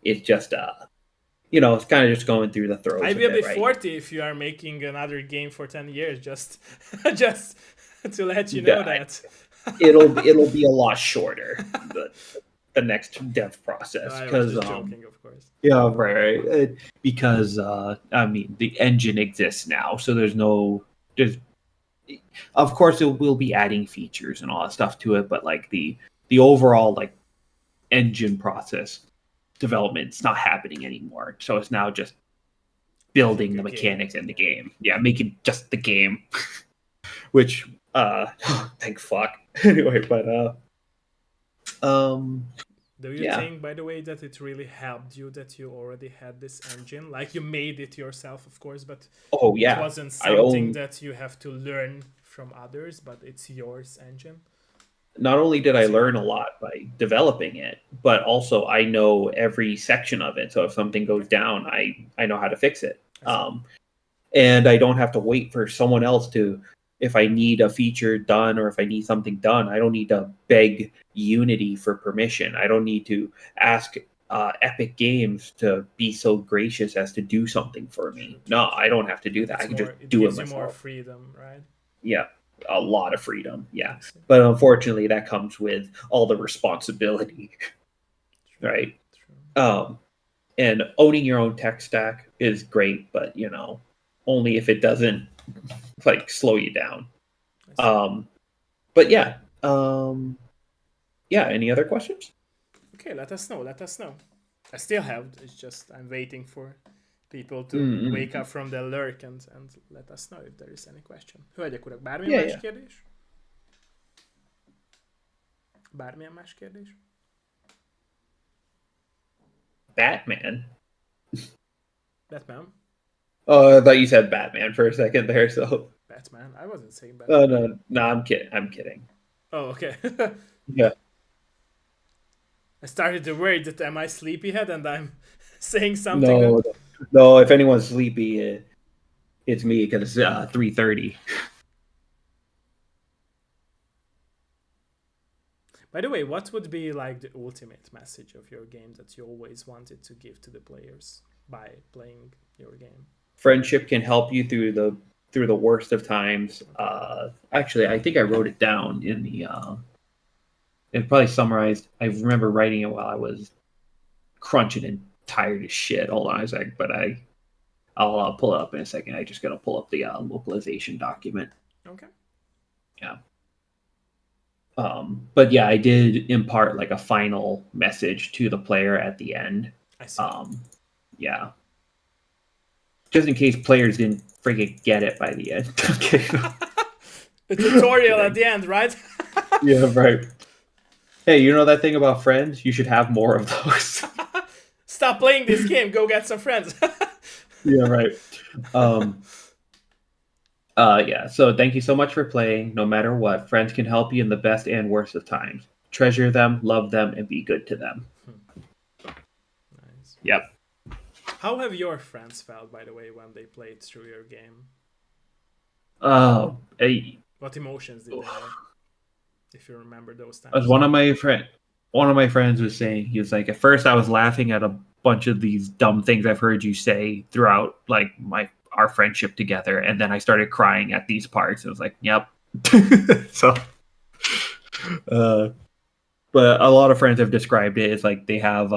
B: It's just it's kind of just going through the throes.
A: I
B: of
A: will be
B: it, right?
A: 40 if you are making another game for 10 years. Just to let you know that.
B: it'll be a lot shorter. The next dev process,
A: because just joking, of course.
B: Yeah, right. Because I mean, the engine exists now, so there's of course it will be adding features and all that stuff to it, but like the overall like engine process development's not happening anymore. So it's now just building the mechanics in the game. Yeah, making just the game. Which thank fuck. Anyway, but
A: do you think, by the way, that it really helped you that you already had this engine? Like, you made it yourself, of course, but it wasn't something that you have to learn from others, but it's yours engine?
B: Not only did I learn a lot by developing it, but also I know every section of it. So if something goes down, I know how to fix it. And I don't have to wait for someone else to, if I need a feature done or if I need something done, I don't need to beg Unity for permission. I don't need to ask Epic Games to be so gracious as to do something for me. No, I don't have to do that. I can just do it myself. It gives you more
A: freedom, right?
B: Yeah, a lot of freedom. Yeah, but unfortunately, that comes with all the responsibility, right? And owning your own tech stack is great, but only if it doesn't like slow you down. But yeah. Any other questions?
A: Okay, let us know. I still have. It's just I'm waiting for people to wake up from the lurk and let us know if there is any question. Hölgyek, urak, bármilyen más kérdés? Bármilyen más kérdés?
B: Batman.
A: I
B: thought you said Batman for a second there. So
A: Batman. I wasn't saying Batman.
B: Oh no, I'm kidding.
A: Oh, okay.
B: Yeah.
A: I started to worry that am I sleepyhead and I'm saying something.
B: No. If anyone's sleepy, it's me because it's 3:30.
A: By the way, what would be like the ultimate message of your game that you always wanted to give to the players by playing your game?
B: Friendship can help you through the worst of times. Actually, I think I wrote it down in the. It probably summarized. I remember writing it while I was crunching and tired as shit. Hold on a sec, but I'll pull it up in a second. I just gotta pull up the localization document.
A: Okay.
B: Yeah. But yeah, I did impart like a final message to the player at the end.
A: I see.
B: Yeah. Just in case players didn't freaking get it by the end. Okay.
A: The tutorial at the end, right?
B: Yeah, right. Hey, you know that thing about friends? You should have more of those.
A: Stop playing this game. Go get some friends.
B: Yeah, right. Yeah, so thank you so much for playing. No matter what, friends can help you in the best and worst of times. Treasure them, love them, and be good to them.
A: Nice.
B: Yep.
A: How have your friends felt, by the way, when they played through your game? What emotions did they have? If you remember those times.
B: As one of my friends was saying, he was like, at first I was laughing at a bunch of these dumb things I've heard you say throughout like our friendship together, and then I started crying at these parts. It was like, yep. So but a lot of friends have described it as like they have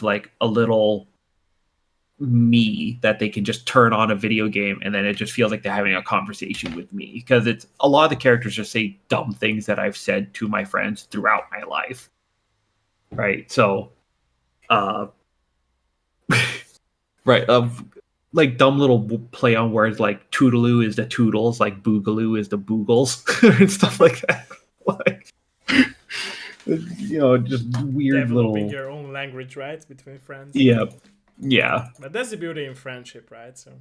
B: like a little me that they can just turn on a video game and then it just feels like they're having a conversation with me, because it's a lot of the characters just say dumb things that I've said to my friends throughout my life, right? So right, like dumb little play on words like Toodaloo is the Toodles, like Boogaloo is the Boogles, and stuff like that. Like, just weird
A: developing your own language, right, between friends.
B: Yeah. But
A: that's the beauty in friendship, right? So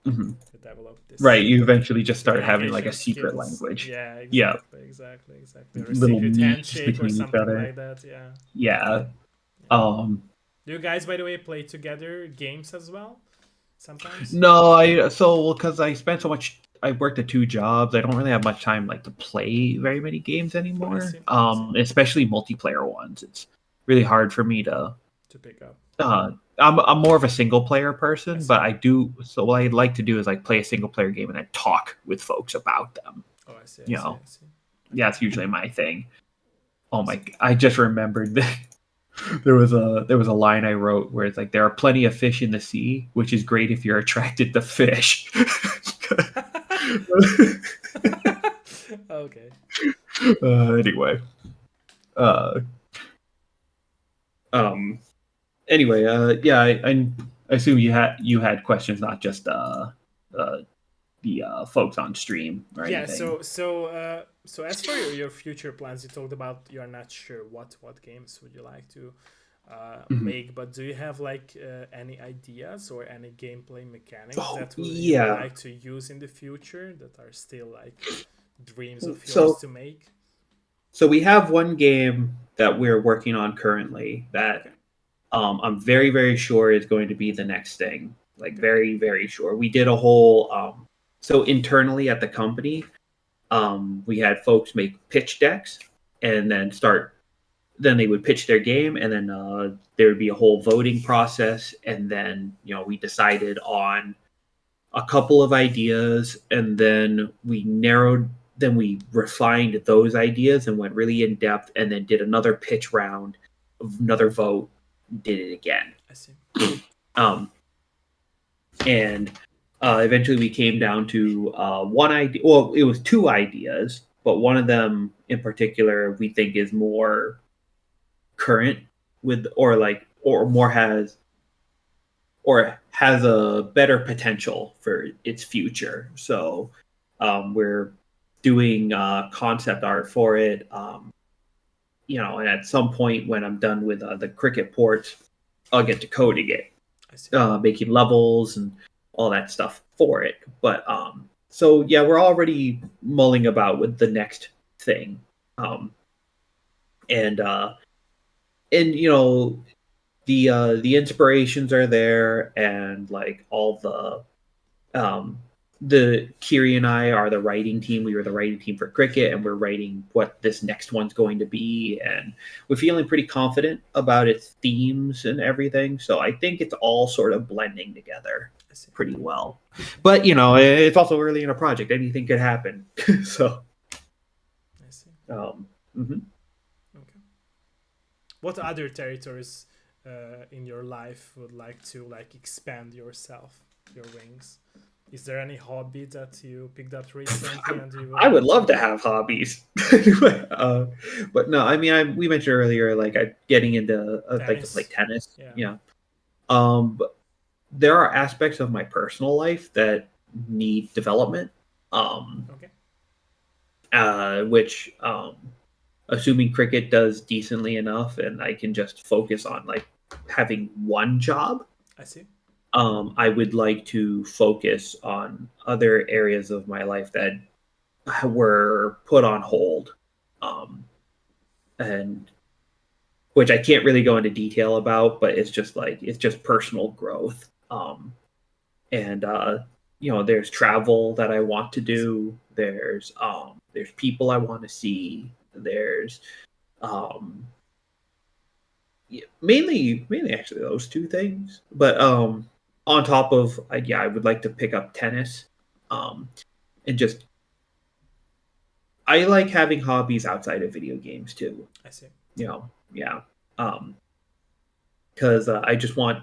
B: Mhm.
A: to develop this
B: Right, you eventually just start having like a
A: communication
B: secret
A: skills.
B: language.
A: Yeah,
B: Yeah,
A: exactly. Or a
B: little
A: secret
B: memes
A: handshake or
B: between each
A: something
B: other.
A: like that. Yeah.
B: Yeah.
A: Yeah.
B: Um,
A: Do you guys, by the way, play together games as well? Sometimes.
B: no, because I spent so much. I worked at two jobs. I don't really have much time like to play very many games
A: Oh, I
B: anymore.
A: see. I see.
B: Especially multiplayer ones. It's really hard for me to.
A: To pick up.
B: I'm more of a single player
A: I
B: person,
A: see.
B: but I do. So what I'd like to do is like play a single player game and then talk with folks about them.
A: Oh, I see. I
B: You
A: see.
B: know,
A: I see.
B: yeah,
A: Okay.
B: that's usually my thing. Oh
A: I
B: my!
A: see.
B: I just remembered that there was a line I wrote where it's like there are plenty of fish in the sea, which is great if you're attracted to fish.
A: Okay.
B: Anyway, uh, um, anyway, yeah, I assume you had questions, not just the folks on stream or
A: Yeah.
B: anything.
A: So as for your future plans, you talked about you're not sure what games would you like to
B: Mhm.
A: make, but do you have like any ideas or any gameplay mechanics
B: Oh
A: that you would
B: yeah.
A: like to use in the future that are still like dreams of yours
B: So
A: to make?
B: so we have one game that we're working on currently that
A: Okay.
B: I'm very, very sure is going to be the next thing. Like
A: Okay.
B: very, very sure. We did a whole so internally at the company, we had folks make pitch decks and then they would pitch their game and then there would be a whole voting process and then we decided on a couple of ideas and then we refined those ideas and went really in depth and then did another pitch round, another vote, did it again.
A: I see.
B: um, and eventually we came down to one idea. Well, it was two ideas, but one of them in particular we think is more current with or more has a better potential for its future. So we're doing concept art for it. And at some point when I'm done with the Cricut ports, I'll get to coding it,
A: I see.
B: making levels and all that stuff for it. But so yeah, we're already mulling about with the next thing, um, and the inspirations are there, and like all the Kiri and I are the writing team. We were the writing team for Cricket, and we're writing what this next one's going to be, and we're feeling pretty confident about its themes and everything. So I think it's all sort of blending together
A: I see.
B: pretty well.
A: I see.
B: But it's also early in a project; anything could happen. So,
A: I see.
B: mhm.
A: Okay. What other territories in your life would like to like expand yourself, your wings? Is there any hobby that you picked up recently and you would
B: I would
A: like
B: love
A: to?
B: to have hobbies, but no. I mean, we mentioned earlier, like I getting into like to play
A: Tennis.
B: tennis.
A: Yeah.
B: Yeah. But there are aspects of my personal life that need development. Um,
A: Okay.
B: which assuming cricket does decently enough, and I can just focus on like having one job.
A: I see.
B: I would like to focus on other areas of my life that were put on hold, um, and which I can't really go into detail about, but it's just personal growth. And there's travel that I want to
A: I see.
B: do. There's people I want to see. There's um, mainly actually those two things. But on top of yeah, I would like to pick up tennis, um, and just I like having hobbies outside of video games too.
A: I see.
B: Yeah, because I just want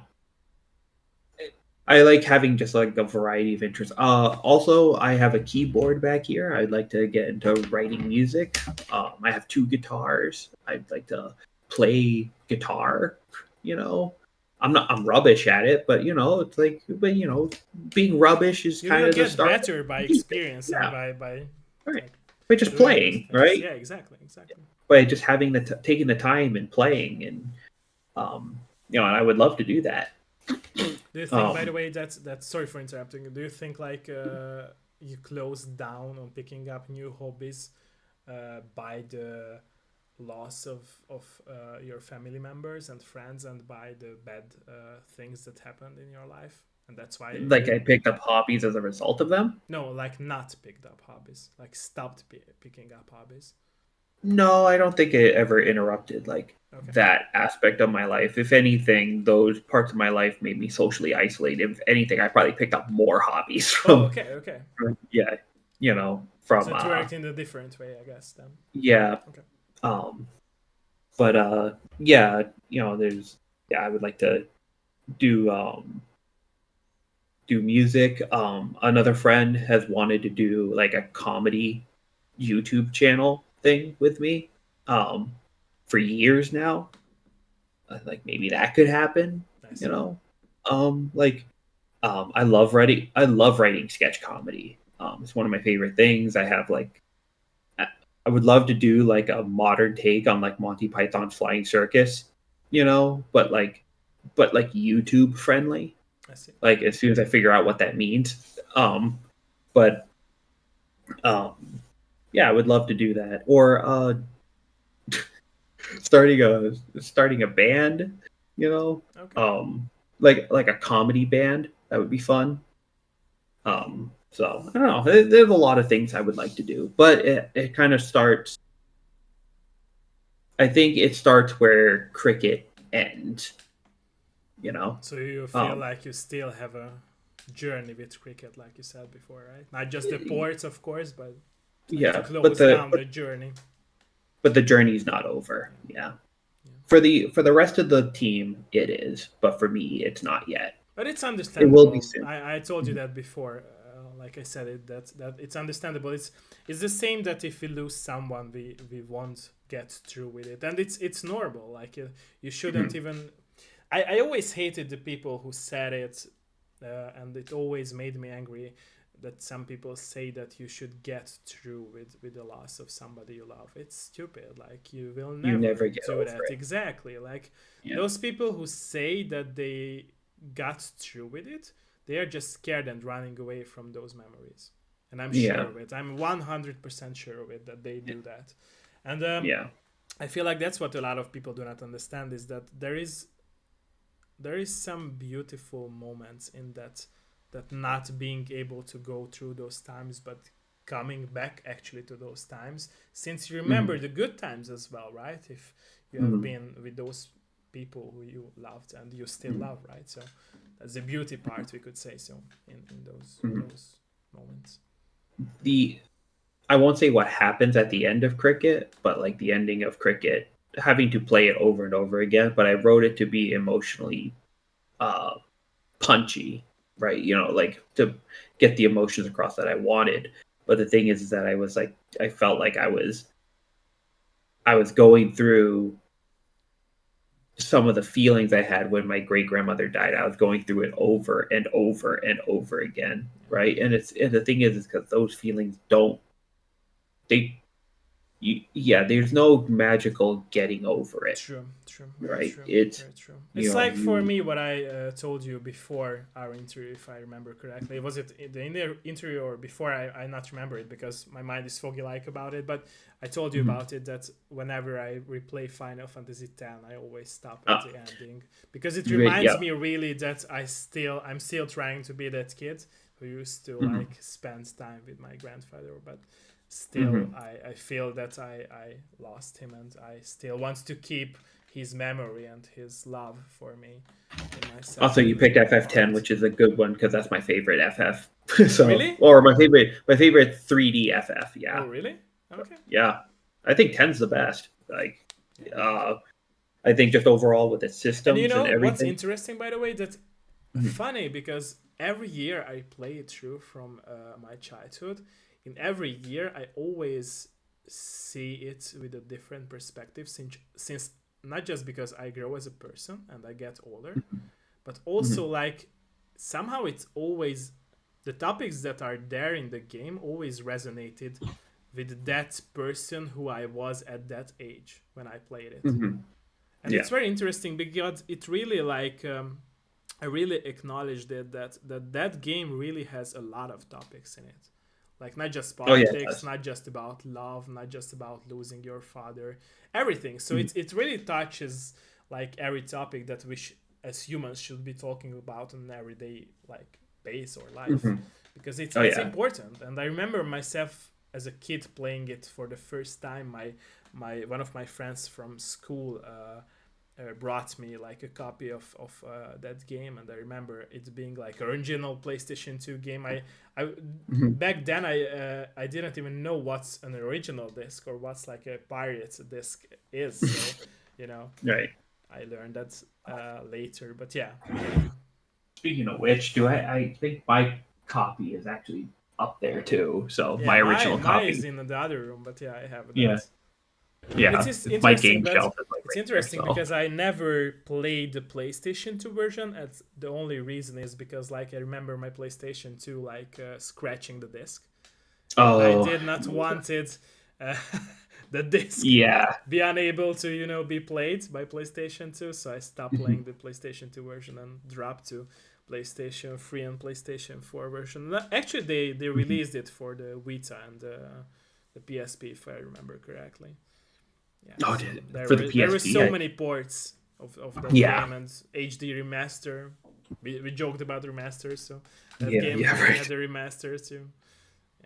B: I like having just like a variety of interests. Also, I have a keyboard back here. I'd like to get into writing music. I have two guitars. I'd like to play guitar. You know, I'm rubbish at it, but it's like, but being rubbish is
A: You
B: kind
A: will
B: of the
A: get
B: start.
A: better by experience and
B: Yeah,
A: by
B: right.
A: like
B: By just
A: doing those
B: playing,
A: things.
B: right?
A: Yeah, exactly, exactly.
B: By just having taking the time and playing, and and I would love to do that.
A: Do you think, by the
B: Um,
A: way, that's sorry for interrupting. Do you think like you close down on picking up new hobbies by the loss of your family members and friends and by the bad things that happened in your life, and that's why
B: like
A: you
B: I picked up hobbies as a result of them.
A: no like not picked up hobbies, like stopped picking up hobbies?
B: No, I don't think it ever interrupted like
A: Okay.
B: that aspect of my life. If anything, those parts of my life made me socially isolated. If anything, I probably picked up more hobbies
A: Oh, okay, okay.
B: yeah,
A: So
B: from
A: it worked in a different way, I guess. Then.
B: yeah.
A: Okay.
B: Um, but yeah, there's yeah, I would like to do do music. Another friend has wanted to do like a comedy YouTube channel thing with me um for years now. Like maybe that could happen,
A: I
B: you
A: see.
B: know. Like I love writing sketch comedy. It's one of my favorite things. I I would love to do like a modern take on like Monty Python's Flying Circus, but like YouTube friendly.
A: I see.
B: Like as soon as I figure out what that means. But yeah, I would love to do that. Or starting a band, you know,
A: Okay.
B: um, like a comedy band. That would be fun. So I don't know. There's a lot of things I would like to do, but it kind of starts. I think it starts where cricket ends. You know,
A: So you feel
B: um,
A: like you still have a journey with cricket, like you said before, right? Not just the ports, of course, but like to
B: yeah,
A: close down the journey.
B: but the journey's not over.
A: Yeah.
B: Yeah,
A: Yeah.
B: for the rest of the team, it is, but for me, it's not yet.
A: But it's
B: It will be
A: understandable.
B: soon.
A: I told you that before. Like I said, that it's understandable. It's the same that if we lose someone, we won't get through with it, and it's normal. Like you shouldn't
B: Mhm.
A: even. I always hated the people who said it, and it always made me angry that some people say that you should get through with the loss of somebody you love. It's stupid. Like you will
B: You
A: never
B: never get
A: do
B: over
A: that.
B: it.
A: Exactly. Like
B: Yeah,
A: those people who say that they got through with it, they are just scared and running away from those memories. And I'm sure
B: yeah,
A: of it. I'm 100% sure of it that they
B: yeah,
A: do that. And
B: yeah.
A: I feel like that's what a lot of people do not understand is that there is some beautiful moments in that not being able to go through those times but coming back actually to those times, since you remember
B: Mhm,
A: the good times as well, right? If you have
B: mhm,
A: been with those people who you loved and you still
B: mhm,
A: love, right? So that's the beauty part, we could say so, in
B: mhm.
A: those moments.
B: The I won't say what happens at the end of cricket, but like the ending of cricket, having to play it over and over again. But I wrote it to be emotionally uh, punchy, right? Like to get the emotions across that I wanted. But the thing is that I felt like I was going through some of the feelings I had when my great grandmother died. I was going through it over and over and over again,
A: Yeah.
B: right? And the thing is because those feelings don't they yeah, there's no magical getting over it,
A: True, true, very
B: right?
A: true,
B: It's
A: very true.
B: you
A: It's
B: know
A: like for
B: you
A: me what I told you before our interview, if I remember correctly. Was it in the interview or before? I not remember it because my mind is foggy like about it. But I told you
B: Mhm.
A: about it that whenever I replay Final Fantasy X, I always stop at
B: uh,
A: the ending because it
B: yeah.
A: reminds me really that I'm still trying to be that kid who used to
B: Mhm.
A: like spend time with my grandfather, but still
B: Mhm.
A: I feel that I lost him and I still want to keep his memory and his love for me in my
B: Also,
A: second
B: you picked FF10,
A: heart.
B: which is a good one because that's my favorite FF. So,
A: Really?
B: or my favorite 3D FF.
A: Oh,
B: Yeah,
A: really? Okay.
B: yeah. I think 10's the best. Like,
A: Yeah.
B: uh, I think just overall with its
A: And you
B: systems and
A: know what's
B: everything.
A: interesting, by the way? That's
B: Mhm.
A: funny because every year I play it through from my childhood. In every year, I always see it with a different perspective since not just because I grow as a person and I get older, but also
B: Mhm.
A: like somehow it's always the topics that are there in the game always resonated with that person who I was at that age when I played it.
B: Mhm.
A: And it's
B: Yeah.
A: very interesting because it really like I really acknowledged it that game really has a lot of topics in it. Like not just
B: Oh yeah, it
A: politics,
B: does.
A: not just about love, not just about losing your father, everything. So
B: Mhm.
A: it really touches like every topic that we as humans should be talking about on an everyday like base or life,
B: Mhm.
A: because
B: Oh
A: it's
B: yeah.
A: important. And I remember myself as a kid playing it for the first time. My one of my friends from school brought me like a copy of that game, and I remember it being like original PlayStation 2 game. I
B: Mhm.
A: back then I didn't even know what's an original disc or what's like a pirate disc is. So you know,
B: Right.
A: I learned that later. But yeah,
B: Speaking of which, I think my copy is actually up there too. So
A: yeah,
B: my
A: my
B: original
A: mine is
B: copy.
A: in the other room, but yeah, I have
B: Yeah.
A: that. And it's
B: Yeah.
A: just
B: My
A: interesting,
B: game
A: but
B: shelf is like
A: it's
B: right there.
A: interesting
B: So.
A: because I never played the PlayStation 2 version. And the only reason is because like I remember my PlayStation 2 like scratching the disc, and I
B: Oh.
A: did not want it uh, the disc
B: Yeah.
A: be unable to be played by PlayStation 2. So I stopped playing
B: Mhm.
A: the PlayStation 2 version and dropped to PlayStation 3 and PlayStation 4 version. Actually, they
B: Mhm.
A: released it for the Vita and the PSP, if I remember correctly. Yeah,
B: Oh,
A: so
B: for the
A: there were
B: PSP.
A: so many ports of that
B: Yeah.
A: game and HD remaster. We joked about remasters, so that
B: Yeah.
A: game
B: Yeah.
A: had
B: Right.
A: the remasters too.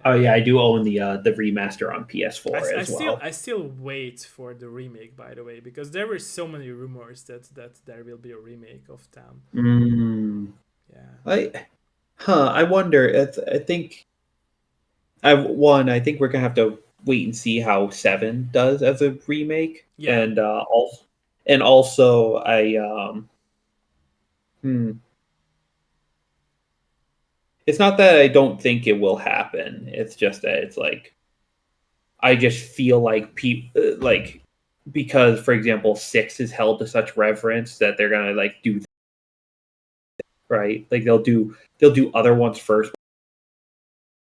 B: Oh
A: Yeah.
B: yeah, I do own the remaster on PS4 as well.
A: I still wait for the remake, by the way, because there were so many rumors that there will be a remake of Town.
B: Mm.
A: Yeah.
B: I wonder. I think I think we're gonna have to wait and see how Seven does as a remake,
A: Yeah.
B: and also hmm, it's not that I don't think it will happen. It's just that it's like I just feel like like because for example six is held to such reverence that they're gonna like do right. Like they'll do other ones first.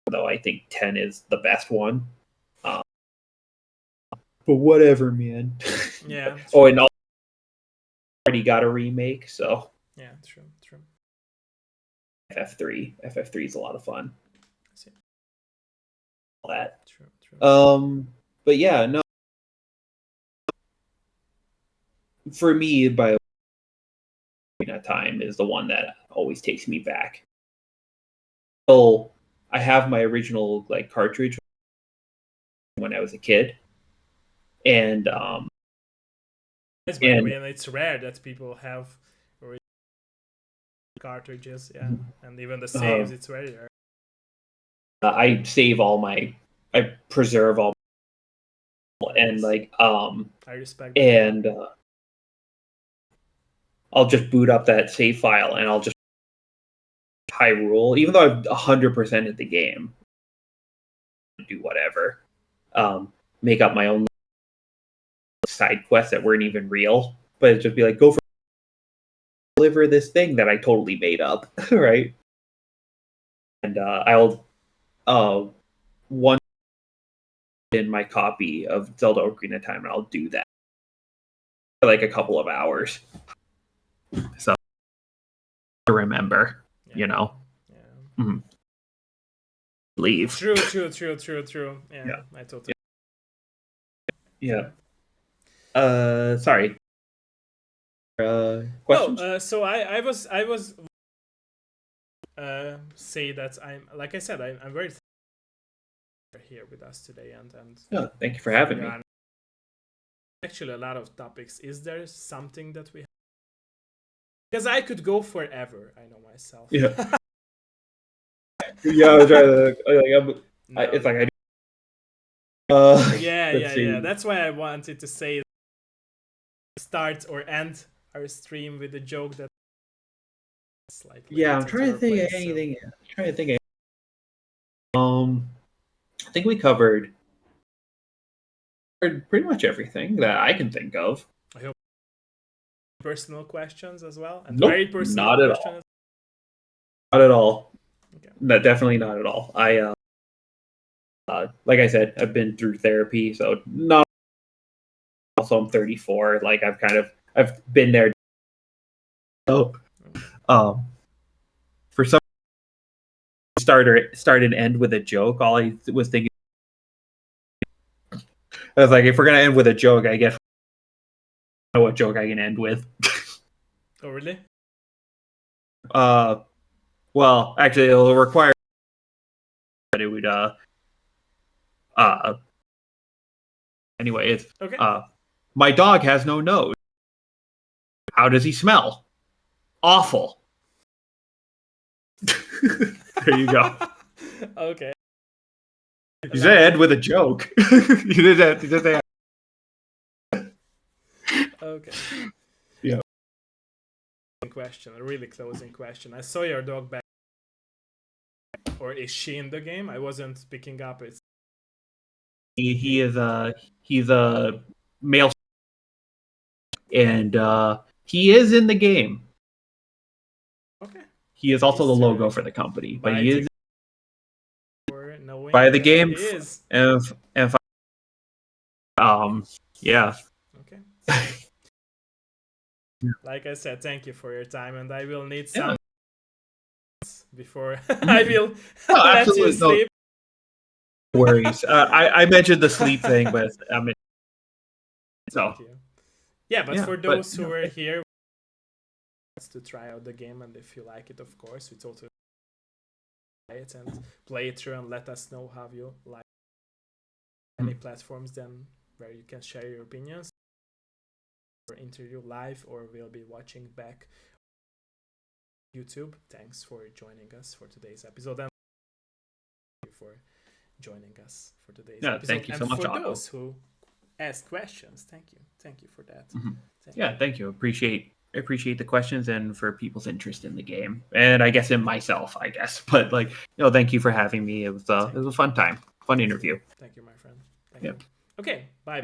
B: Though I think 10 is the best one. Um, but whatever, man.
A: Yeah.
B: Oh,
A: True.
B: and already got a remake, so
A: Yeah. True. True.
B: FF3. FF3 is a lot of fun.
A: I see.
B: All that.
A: True. True.
B: But yeah, no. For me, by that time is the one that always takes me back. So I have my original like cartridge when I was a kid, and
A: Yes, by the
B: and
A: way, and it's rare that people have original cartridges. Yeah, and even the
B: uh,
A: saves, it's very rare.
B: I save all I preserve all, and
A: Nice.
B: like
A: I respect that.
B: and I'll just boot up that save file and I'll just Hyrule, even though I've 100% at the game, do whatever, make up my own side quests that weren't even real, but it'd just be like, go for deliver this thing that I totally made up, right? And I'll one in my copy of Zelda Ocarina of Time, and I'll do that for like a couple of hours. So to remember,
A: Yeah.
B: you know,
A: Yeah.
B: mm, leave.
A: True. True. True. True. True. Yeah.
B: Yeah,
A: I totally.
B: yeah. Sorry.
A: No.
B: Questions?
A: So I was say that I'm like I said I'm very here with us today and
B: Yeah, thank you for
A: for
B: having
A: your
B: me.
A: actually a lot of topics. Is there something that we because I could go forever. I know myself.
B: Yeah, yeah. I was trying to
A: No,
B: it's like
A: no. Yeah,
B: let's
A: yeah, yeah.
B: see.
A: That's why I wanted to say start or end our stream with a joke that's like
B: Yeah, I'm
A: related to
B: trying to
A: our
B: think of
A: place. So
B: anything. I'm trying to think of, I think we covered pretty much everything that I can think of.
A: I hope personal questions as well and very
B: Nope,
A: personal
B: not at all.
A: questions.
B: Not at all.
A: Okay.
B: No, definitely not at all. Like I said, I've been through therapy, so not. Also, I'm 34. Like I've been there. So,
A: Okay.
B: For some start and end with a joke, all I was thinking, I was like, if we're gonna end with a joke, I guess I know what joke I can end with.
A: Oh, really?
B: Well, actually, it'll require that it would anyway, it's
A: Okay.
B: My dog has no nose. How does he smell? Awful. There you go.
A: Okay.
B: You said end with a joke. You did that. You did that.
A: Okay.
B: Yeah.
A: Question, a really closing question. I saw your dog back, or is she in the game? I wasn't picking up. It's
B: He's a male, and he is in the game.
A: okay.
B: He is also the
A: Mr.
B: logo for the company, but he is
A: For knowing
B: by the
A: that
B: game.
A: he is.
B: And yeah.
A: Okay. Like I said, thank you for your time, and I will need some before I will let you sleep.
B: No worries. I mentioned the sleep thing, but I mean, so
A: yeah. But for those who were here to try out the game, and if you like it, of course, we totally play it and play it through, and let us know how you like any platforms then where you can share your opinions or interview live, or we'll be watching back YouTube. Thanks for joining us for today's episode, and thank you for joining us for today's episode.
B: Thank you so much,
A: for
B: Ottó.
A: those who asked questions, thank you for that.
B: Thank you. Appreciate the questions and for people's interest in the game, and I guess in myself, but thank you for having me. It was a fun time, fun interview.
A: Thank you, my friend. Thank you. Okay, bye.